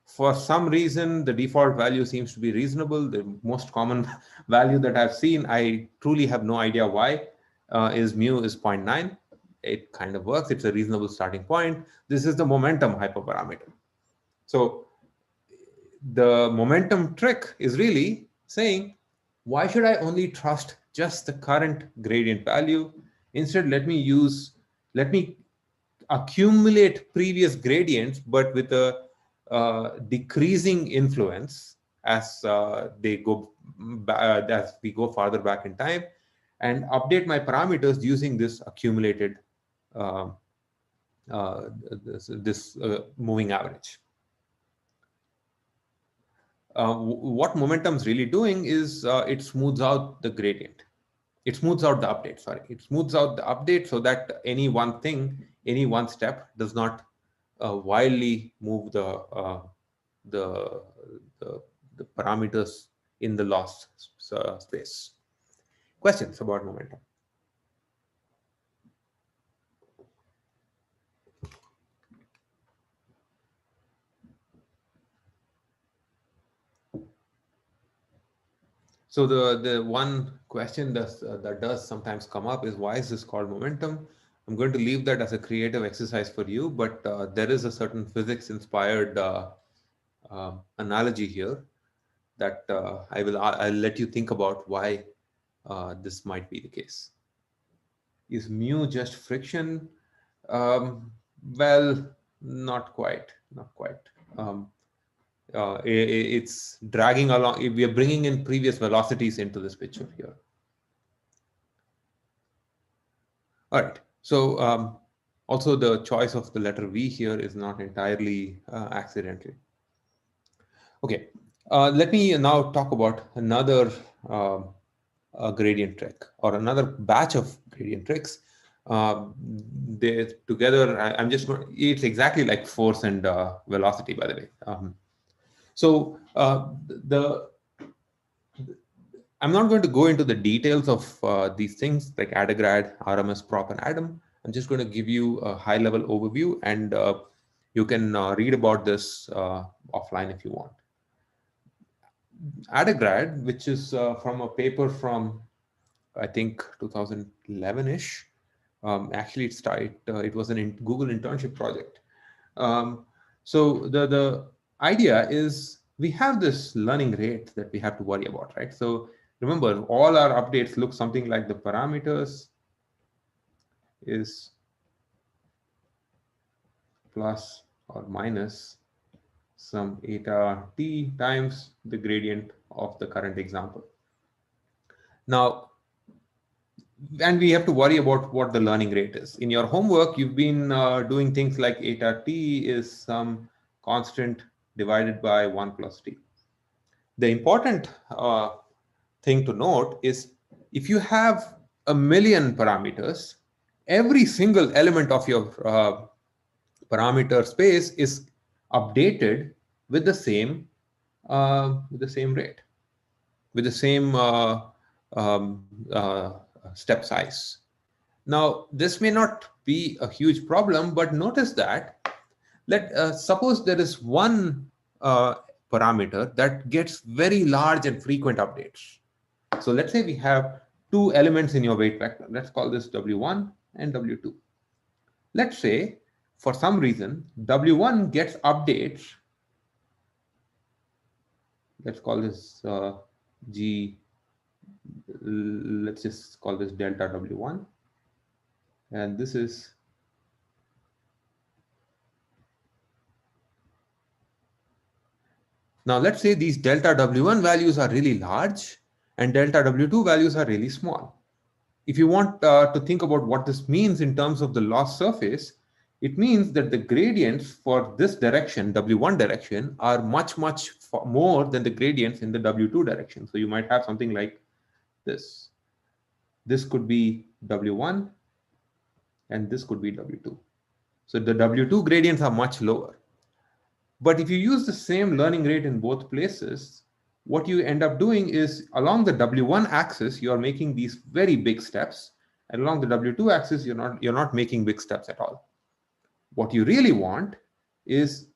For some reason, the default value seems to be reasonable. The most common value that I've seen, I truly have no idea why, is mu is 0.9. It kind of works. It's a reasonable starting point. This is the momentum hyperparameter. So the momentum trick is really saying, why should I only trust just the current gradient value? Instead, let me accumulate previous gradients, but with a decreasing influence as we go farther back in time, and update my parameters using this accumulated this moving average. What momentum is really doing is it smooths out the gradient. It smooths out the update, sorry. It smooths out the update so that any one thing, any one step does not wildly move the parameters in the loss space. Questions about momentum? So the one question that does sometimes come up is, why is this called momentum? I'm going to leave that as a creative exercise for you, but there is a certain physics-inspired analogy here that I'll let you think about why this might be the case. Is mu just friction? Well, not quite. It's dragging along. We are bringing in previous velocities into this picture here. All right. So also the choice of the letter V here is not entirely accidental. Okay. Let me now talk about another gradient trick, or another batch of gradient tricks. They together, it's exactly like force and velocity, by the way. So I'm not going to go into the details of these things like AdaGrad, RMSProp, and Atom. I'm just going to give you a high-level overview, and you can read about this offline if you want. AdaGrad, which is from a paper from, I think, 2011-ish. Actually, it was an Google internship project. So the idea is we have this learning rate that we have to worry about, right? So remember, all our updates look something like the parameters is plus or minus some eta t times the gradient of the current example. Now, and we have to worry about what the learning rate is. In your homework, you've been doing things like eta t is some constant divided by 1 plus t. The important thing to note is if you have a million parameters, every single element of your parameter space is updated with the same rate, with the same step size. Now, this may not be a huge problem, but notice that suppose there is one parameter that gets very large and frequent updates. So let's say we have two elements in your weight vector. Let's call this W1 and W2. Let's say for some reason W1 gets updates. Let's call this G. Let's just call this delta W1. And this is now let's say these delta W1 values are really large and delta W2 values are really small. If you want to think about what this means in terms of the loss surface, it means that the gradients for this direction, W1 direction, are much more than the gradients in the W2 direction. So you might have something like this. This could be W1 and this could be W2. So the W2 gradients are much lower. But if you use the same learning rate in both places, what you end up doing is along the W1 axis, you're making these very big steps. And along the W2 axis, you're not making big steps at all. What you really want is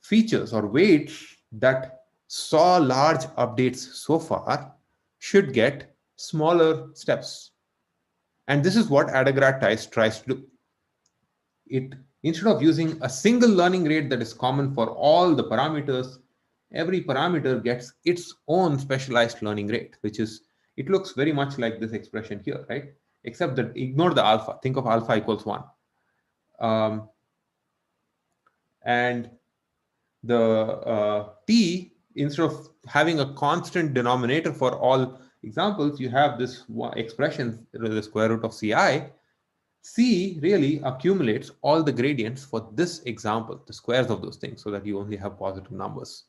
features or weights that saw large updates so far should get smaller steps. And this is what AdaGrad tries to do. Instead of using a single learning rate that is common for all the parameters, every parameter gets its own specialized learning rate, it looks very much like this expression here, right? Except that ignore the alpha. Think of alpha equals 1. And the t, instead of having a constant denominator for all examples, you have this expression, the square root of ci. C really accumulates all the gradients for this example, the squares of those things, so that you only have positive numbers.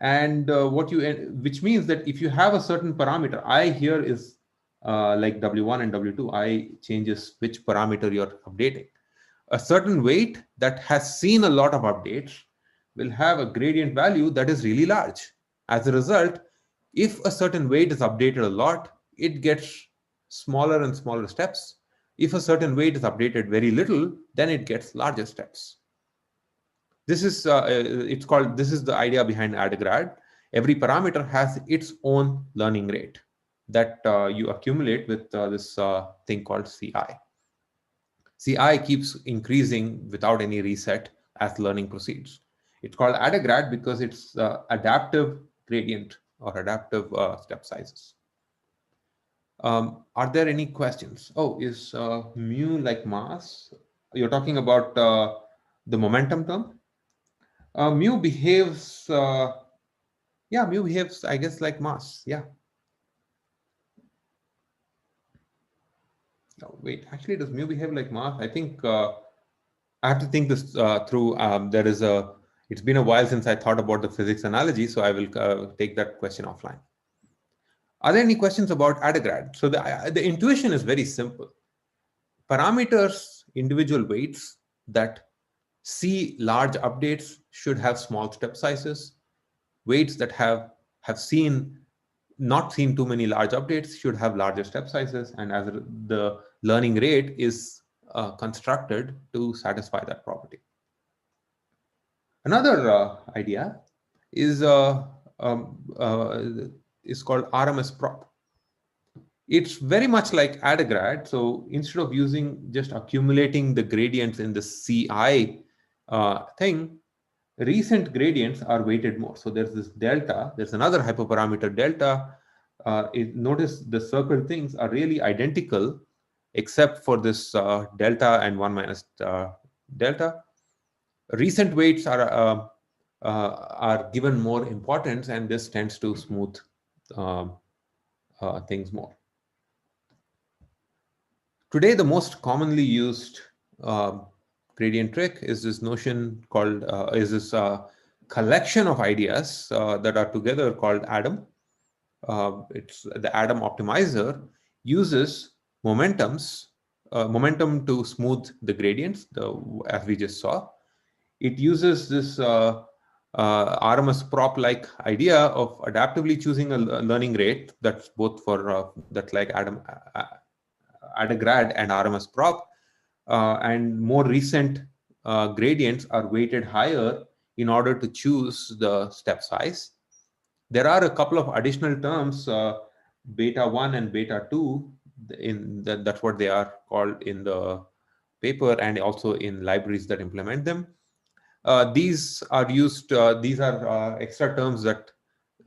And which means that if you have a certain parameter, I here is like W1 and W2, I changes which parameter you're updating. A certain weight that has seen a lot of updates will have a gradient value that is really large. As a result, if a certain weight is updated a lot, it gets smaller and smaller steps. If a certain weight is updated very little, then it gets larger steps. This is this is the idea behind AdaGrad. Every parameter has its own learning rate that you accumulate with this thing called CI. CI keeps increasing without any reset as learning proceeds. It's called AdaGrad because it's adaptive gradient or adaptive step sizes. Are there any questions? Oh, is mu like mass? You're talking about the momentum term? Mu behaves, yeah, mu behaves, I guess, like mass. Yeah. Oh, wait, actually, does mu behave like mass? I think I have to think this through. It's been a while since I thought about the physics analogy, so I will take that question offline. Are there any questions about AdaGrad? So the intuition is very simple. Parameters, individual weights that see large updates should have small step sizes. Weights that have seen not seen too many large updates, should have larger step sizes, and as the learning rate is constructed to satisfy that property. Another idea is called RMSProp. It's very much like AdaGrad. So instead of using just accumulating the gradients in the CI thing, recent gradients are weighted more. So there's this delta, there's another hyperparameter delta. Notice the circled things are really identical, except for this delta and 1 minus delta. Recent weights are given more importance, and this tends to smooth things more. Today, the most commonly used gradient trick is this notion called this collection of ideas that are together called ADAM. It's the ADAM optimizer uses momentum to smooth the gradients, as we just saw. It uses this RMSProp like idea of adaptively choosing a learning rate that's both for that's like AdaGrad and RMSProp, and more recent gradients are weighted higher in order to choose the step size. There are a couple of additional terms, beta 1 and beta 2, that's what they are called in the paper and also in libraries that implement them. These are used, these are extra terms that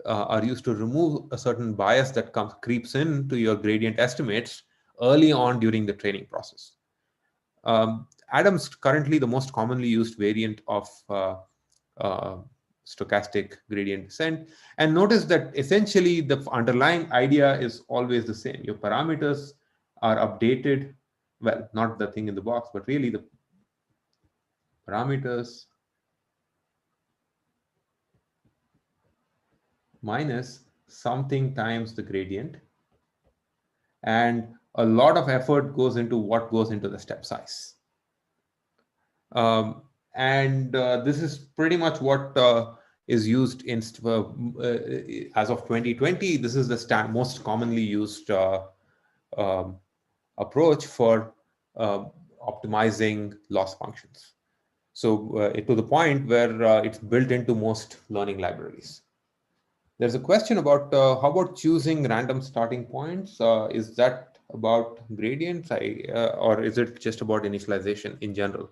are used to remove a certain bias that creeps into your gradient estimates early on during the training process. ADAM's currently the most commonly used variant of stochastic gradient descent. And notice that essentially the underlying idea is always the same. Your parameters are updated, well, not the thing in the box, but really the parameters minus something times the gradient. And a lot of effort goes into what goes into the step size. This is pretty much what is used in as of 2020. This is the most commonly used approach for optimizing loss functions. So to the point where it's built into most learning libraries. There's a question about how about choosing random starting points? Is that about gradients, or is it just about initialization in general?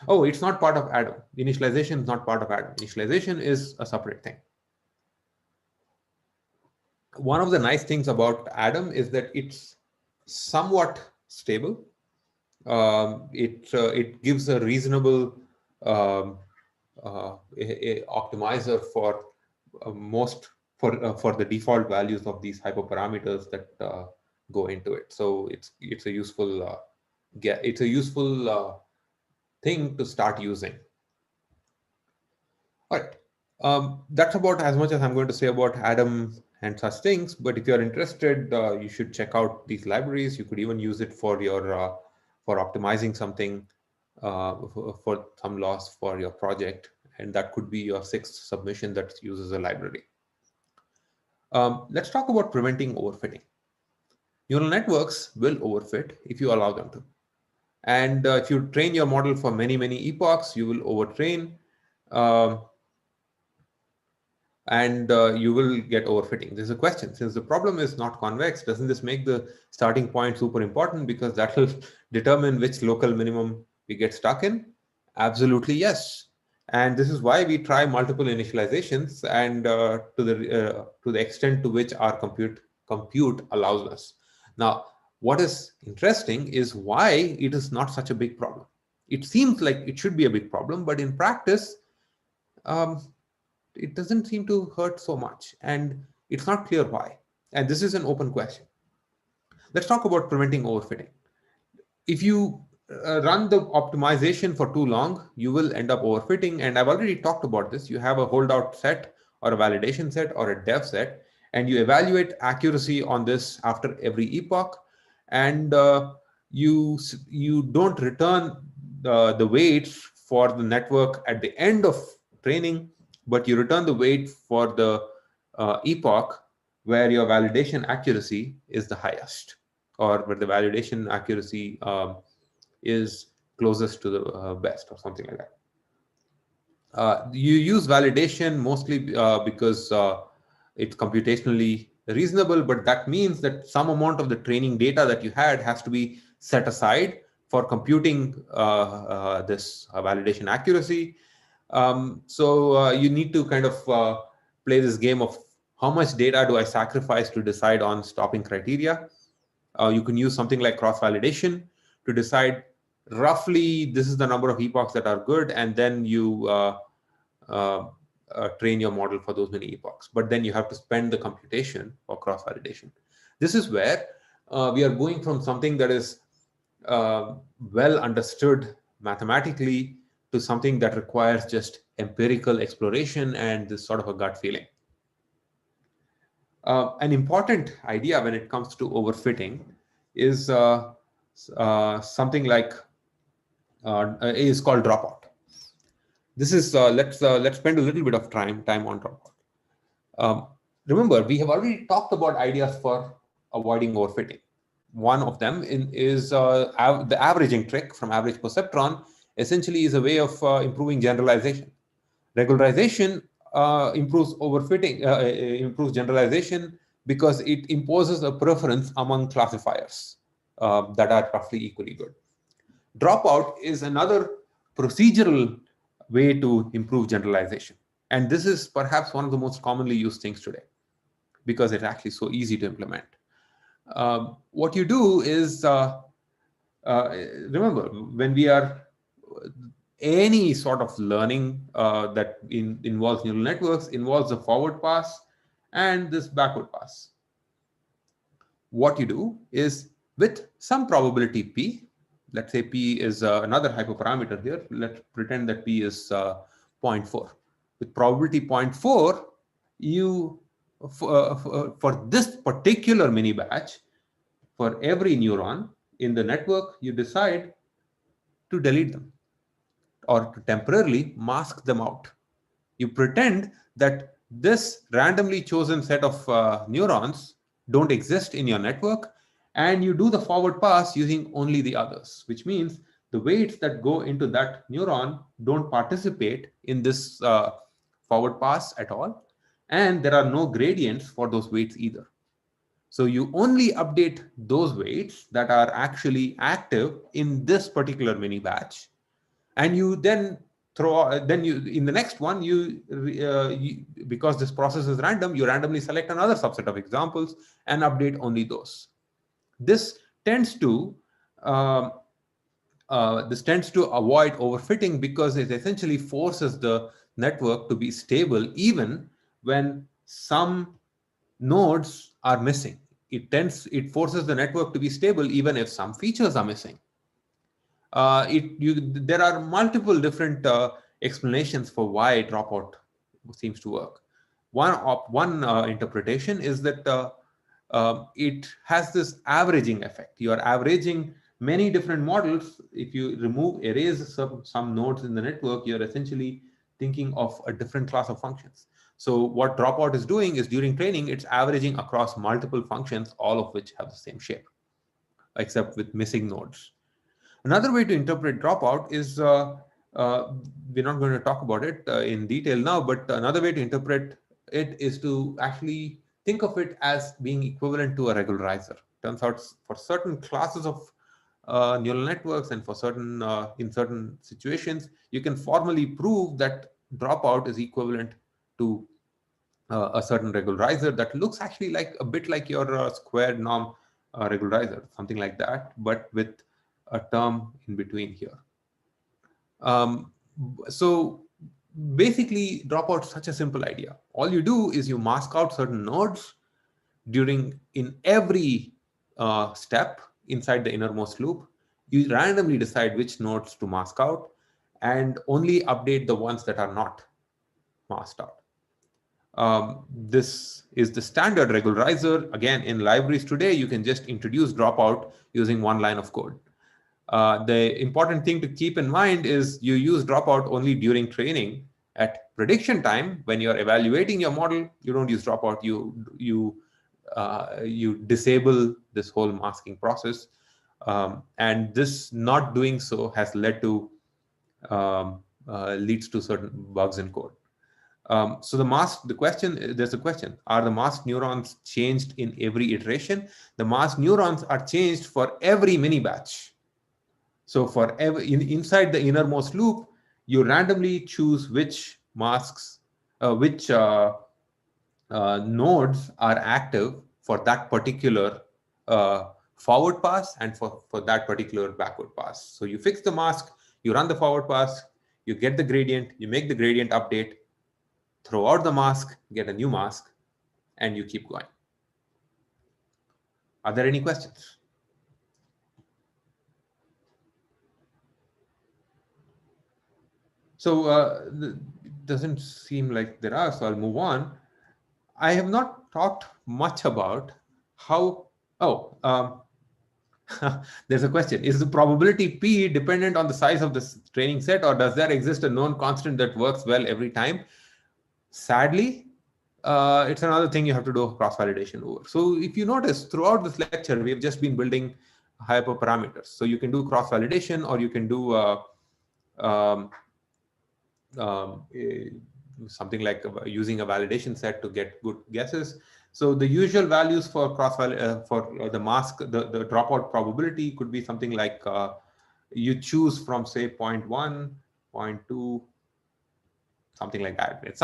Oh, it's not part of ADAM. Initialization is not part of ADAM. Initialization is a separate thing. One of the nice things about ADAM is that it's somewhat stable. It gives a reasonable optimizer for for the default values of these hyperparameters that go into it. So it's a useful thing to start using. All right, that's about as much as I'm going to say about ADAM and such things. But if you're interested, you should check out these libraries. You could even use it for your for optimizing something for some loss for your project, and that could be your 6th submission that uses a library. Let's talk about preventing overfitting. Neural networks will overfit if you allow them to. And if you train your model for many, many epochs, you will overtrain and you will get overfitting. There's a question, since the problem is not convex, doesn't this make the starting point super important because that will determine which local minimum we get stuck in? Absolutely, yes. And this is why we try multiple initializations and to the extent to which our compute allows us. Now, what is interesting is why it is not such a big problem. It seems like it should be a big problem, but in practice, it doesn't seem to hurt so much, and it's not clear why. And this is an open question. Let's talk about preventing overfitting. If you run the optimization for too long, you will end up overfitting. And I've already talked about this. You have a holdout set or a validation set or a dev set, and you evaluate accuracy on this after every epoch. And you don't return the weights for the network at the end of training, but you return the weight for the epoch where your validation accuracy is the highest, or where the validation accuracy is closest to the best, or something like that. You use validation mostly because it's computationally reasonable, but that means that some amount of the training data that you had has to be set aside for computing this validation accuracy. So you need to kind of play this game of how much data do I sacrifice to decide on stopping criteria. You can use something like cross-validation to decide roughly this is the number of epochs that are good, and then you train your model for those many epochs. But then you have to spend the computation for cross-validation. This is where we are going from something that is well understood mathematically to something that requires just empirical exploration and this sort of a gut feeling. An important idea when it comes to overfitting is something like is called dropout. This is let's spend a little bit of time on dropout. Remember, we have already talked about ideas for avoiding overfitting. One of them is the averaging trick from average perceptron. Essentially, is a way of improving generalization. Regularization improves overfitting, improves generalization because it imposes a preference among classifiers that are roughly equally good. Dropout is another procedural way to improve generalization. And this is perhaps one of the most commonly used things today because it's actually so easy to implement. What you do is, remember, when we are any sort of learning that involves neural networks involves a forward pass and this backward pass. What you do is with some probability p, let's say p is another hyperparameter here. Let's pretend that p is 0.4. With probability 0.4, you for this particular mini batch, for every neuron in the network, you decide to delete them or to temporarily mask them out. You pretend that this randomly chosen set of neurons don't exist in your network, and you do the forward pass using only the others, which means the weights that go into that neuron don't participate in this forward pass at all, and there are no gradients for those weights either. So you only update those weights that are actually active in this particular mini batch, and you then then you in the next one you because this process is random, you randomly select another subset of examples and update only those. This tends to avoid overfitting because it essentially forces the network to be stable even when some nodes are missing. It forces the network to be stable even if some features are missing. There are multiple different explanations for why dropout seems to work. One interpretation is that it has this averaging effect. You are averaging many different models. If you erase some nodes in the network, you're essentially thinking of a different class of functions. So what dropout is doing is during training, it's averaging across multiple functions, all of which have the same shape, except with missing nodes. Another way to interpret dropout is, we're not going to talk about it in detail now, but another way to interpret it is to actually think of it as being equivalent to a regularizer. Turns out for certain classes of neural networks and for certain in certain situations, you can formally prove that dropout is equivalent to a certain regularizer that looks actually like a bit like your squared norm regularizer, something like that, but with a term in between here. So basically, dropout is such a simple idea. All you do is you mask out certain nodes in every step inside the innermost loop. You randomly decide which nodes to mask out and only update the ones that are not masked out. This is the standard regularizer. Again, in libraries today, you can just introduce dropout using one line of code. The important thing to keep in mind is you use dropout only during training at prediction time, when you're evaluating your model, you don't use dropout. You disable this whole masking process, and this not doing so has led to leads to certain bugs in code. So there's a question: are the masked neurons changed in every iteration? The masked neurons are changed for every mini batch. So for inside the innermost loop, you randomly choose which masks, which nodes are active for that particular forward pass and for that particular backward pass. So you fix the mask, you run the forward pass, you get the gradient, you make the gradient update, throw out the mask, get a new mask, and you keep going. Are there any questions? So it doesn't seem like there are, so I'll move on. I have not talked much about how, there's a question. Is the probability P dependent on the size of the training set, or does there exist a known constant that works well every time? Sadly, it's another thing you have to do cross-validation over. So if you notice, throughout this lecture, we've just been building hyperparameters. So you can do cross-validation, or you can do something like using a validation set to get good guesses. So the usual values for the mask, the dropout probability could be something like you choose from, say, 0.1, 0.2, something like that. It's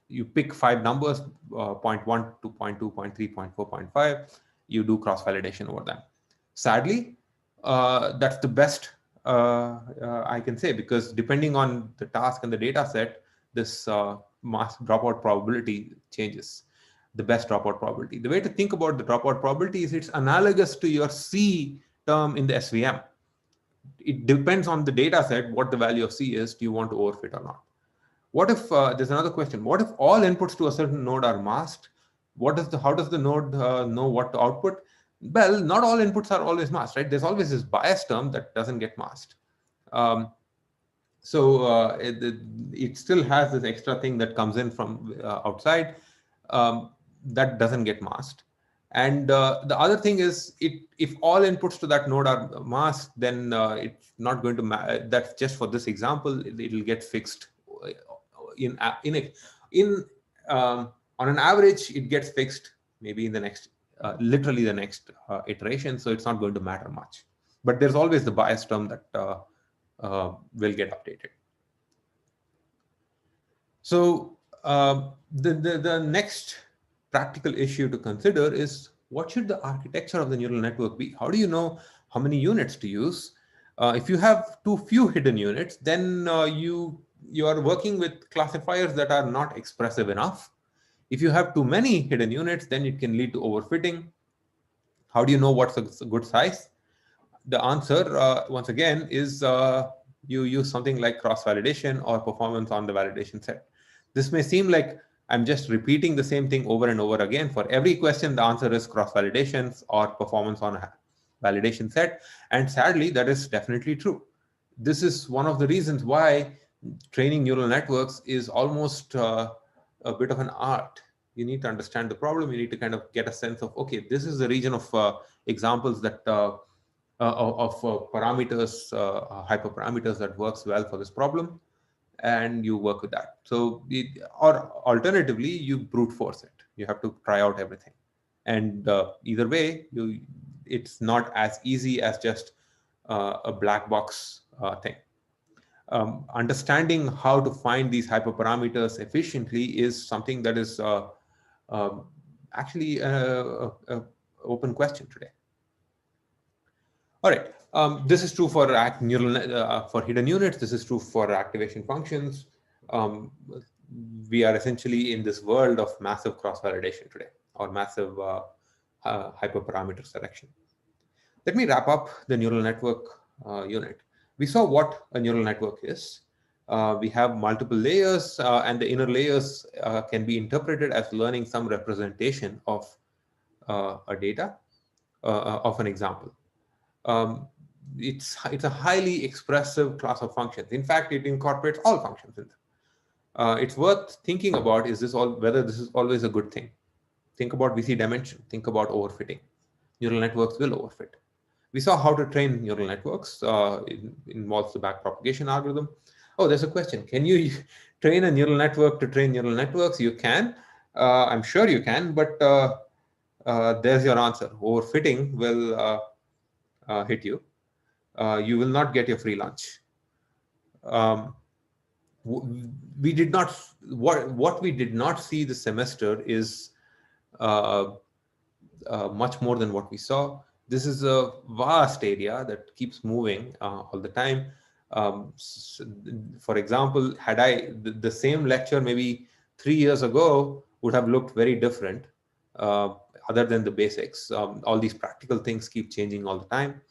you pick 5 numbers, 0.1 to 0.2, 0.3, 0.4, 0.5. You do cross-validation over them. Sadly, that's the best I can say, because depending on the task and the data set, this mask dropout probability changes, the best dropout probability. The way to think about the dropout probability is it's analogous to your C term in the SVM. It depends on the data set, what the value of C is. Do you want to overfit or not? What if, there's another question, what if all inputs to a certain node are masked? How does the node know what to output? Well, not all inputs are always masked, right? There's always this bias term that doesn't get masked. So it still has this extra thing that comes in from outside that doesn't get masked. And the other thing is, if all inputs to that node are masked, then it's not going to that's just for this example, it'll get fixed on an average. It gets fixed maybe in the next literally the next iteration, so it's not going to matter much. But there's always the bias term that will get updated. So the next practical issue to consider is, what should the architecture of the neural network be? How do you know how many units to use? If you have too few hidden units, then you are working with classifiers that are not expressive enough. If you have too many hidden units, then it can lead to overfitting. How do you know what's a good size? The answer, once again, is you use something like cross-validation or performance on the validation set. This may seem like I'm just repeating the same thing over and over again. For every question, the answer is cross-validations or performance on a validation set. And sadly, that is definitely true. This is one of the reasons why training neural networks is almost a bit of an art. You need to understand the problem. You need to kind of get a sense of, okay, this is the region of examples that parameters, hyperparameters that works well for this problem, and you work with that. So, or alternatively, you brute force it. You have to try out everything, and either way, it's not as easy as just a black box thing. Understanding how to find these hyperparameters efficiently is something that is actually an open question today. All right, this is true for for hidden units. This is true for activation functions. We are essentially in this world of massive cross-validation today, or massive hyperparameter selection. Let me wrap up the neural network unit. We saw what a neural network is. We have multiple layers, and the inner layers can be interpreted as learning some representation of a data of an example. It's a highly expressive class of functions. In fact, it incorporates all functions in them. it's worth thinking about, whether this is always a good thing. Think about VC dimension. Think about overfitting. Neural networks will overfit. We saw how to train neural networks. It involves the backpropagation algorithm. Oh, there's a question. Can you train a neural network to train neural networks? You can. I'm sure you can, but there's your answer. Overfitting will hit you. You will not get your free lunch. Um, we did not. What we did not see this semester is uh, much more than what we saw. This is a vast area that keeps moving all the time. For example, had the same lecture maybe 3 years ago would have looked very different, uh, other than the basics. All these practical things keep changing all the time.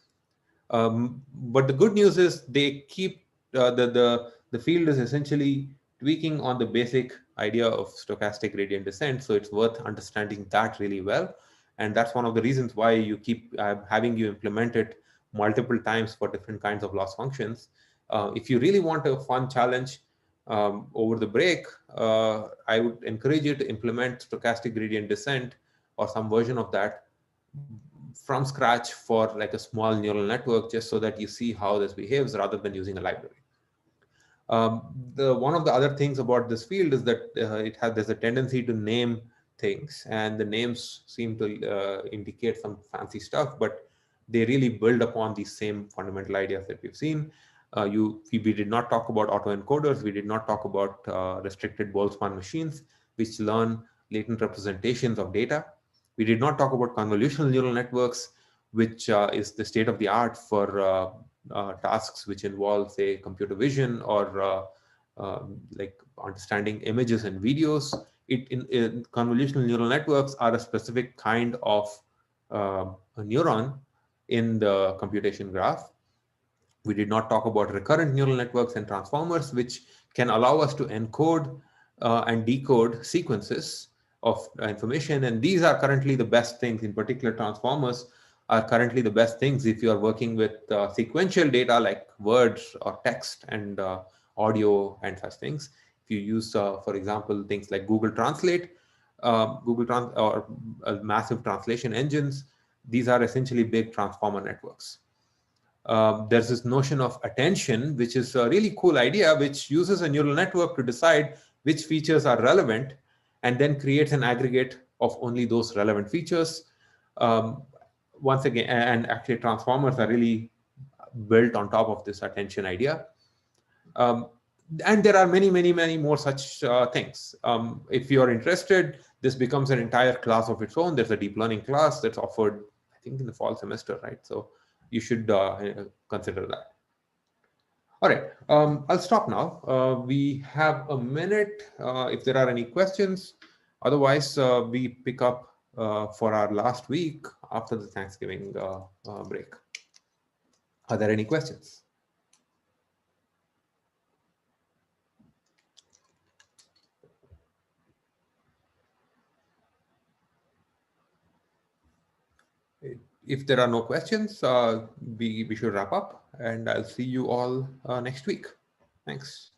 But the good news is they keep the field is essentially tweaking on the basic idea of stochastic gradient descent. So it's worth understanding that really well, and that's one of the reasons why you keep having you implement it multiple times for different kinds of loss functions. If you really want a fun challenge over the break, I would encourage you to implement stochastic gradient descent or some version of that from scratch for like a small neural network, just so that you see how this behaves rather than using a library. One of the other things about this field is that there's a tendency to name things, and the names seem to indicate some fancy stuff, but they really build upon these same fundamental ideas that we've seen. We did not talk about autoencoders. We did not talk about restricted Boltzmann machines, which learn latent representations of data. We did not talk about convolutional neural networks, which is the state of the art for tasks which involve, say, computer vision or like understanding images and videos. In convolutional neural networks are a specific kind of a neuron in the computation graph. We did not talk about recurrent neural networks and transformers, which can allow us to encode and decode sequences of information. And these are currently the best things. In particular, transformers are currently the best things if you are working with sequential data like words or text and audio and such things. If you use, for example, things like Google Translate, or massive translation engines, these are essentially big transformer networks. There's this notion of attention, which is a really cool idea, which uses a neural network to decide which features are relevant and then creates an aggregate of only those relevant features. Um, Once again, and actually transformers are really built on top of this attention idea. Um, and there are many, many, many more such things. If you're interested, this becomes an entire class of its own. There's a deep learning class that's offered, I think, in the fall semester, right? So you should consider that. All right, I'll stop now. We have a minute if there are any questions. Otherwise, we pick up for our last week after the Thanksgiving break. Are there any questions? If there are no questions, we should wrap up, and I'll see you all next week. Thanks.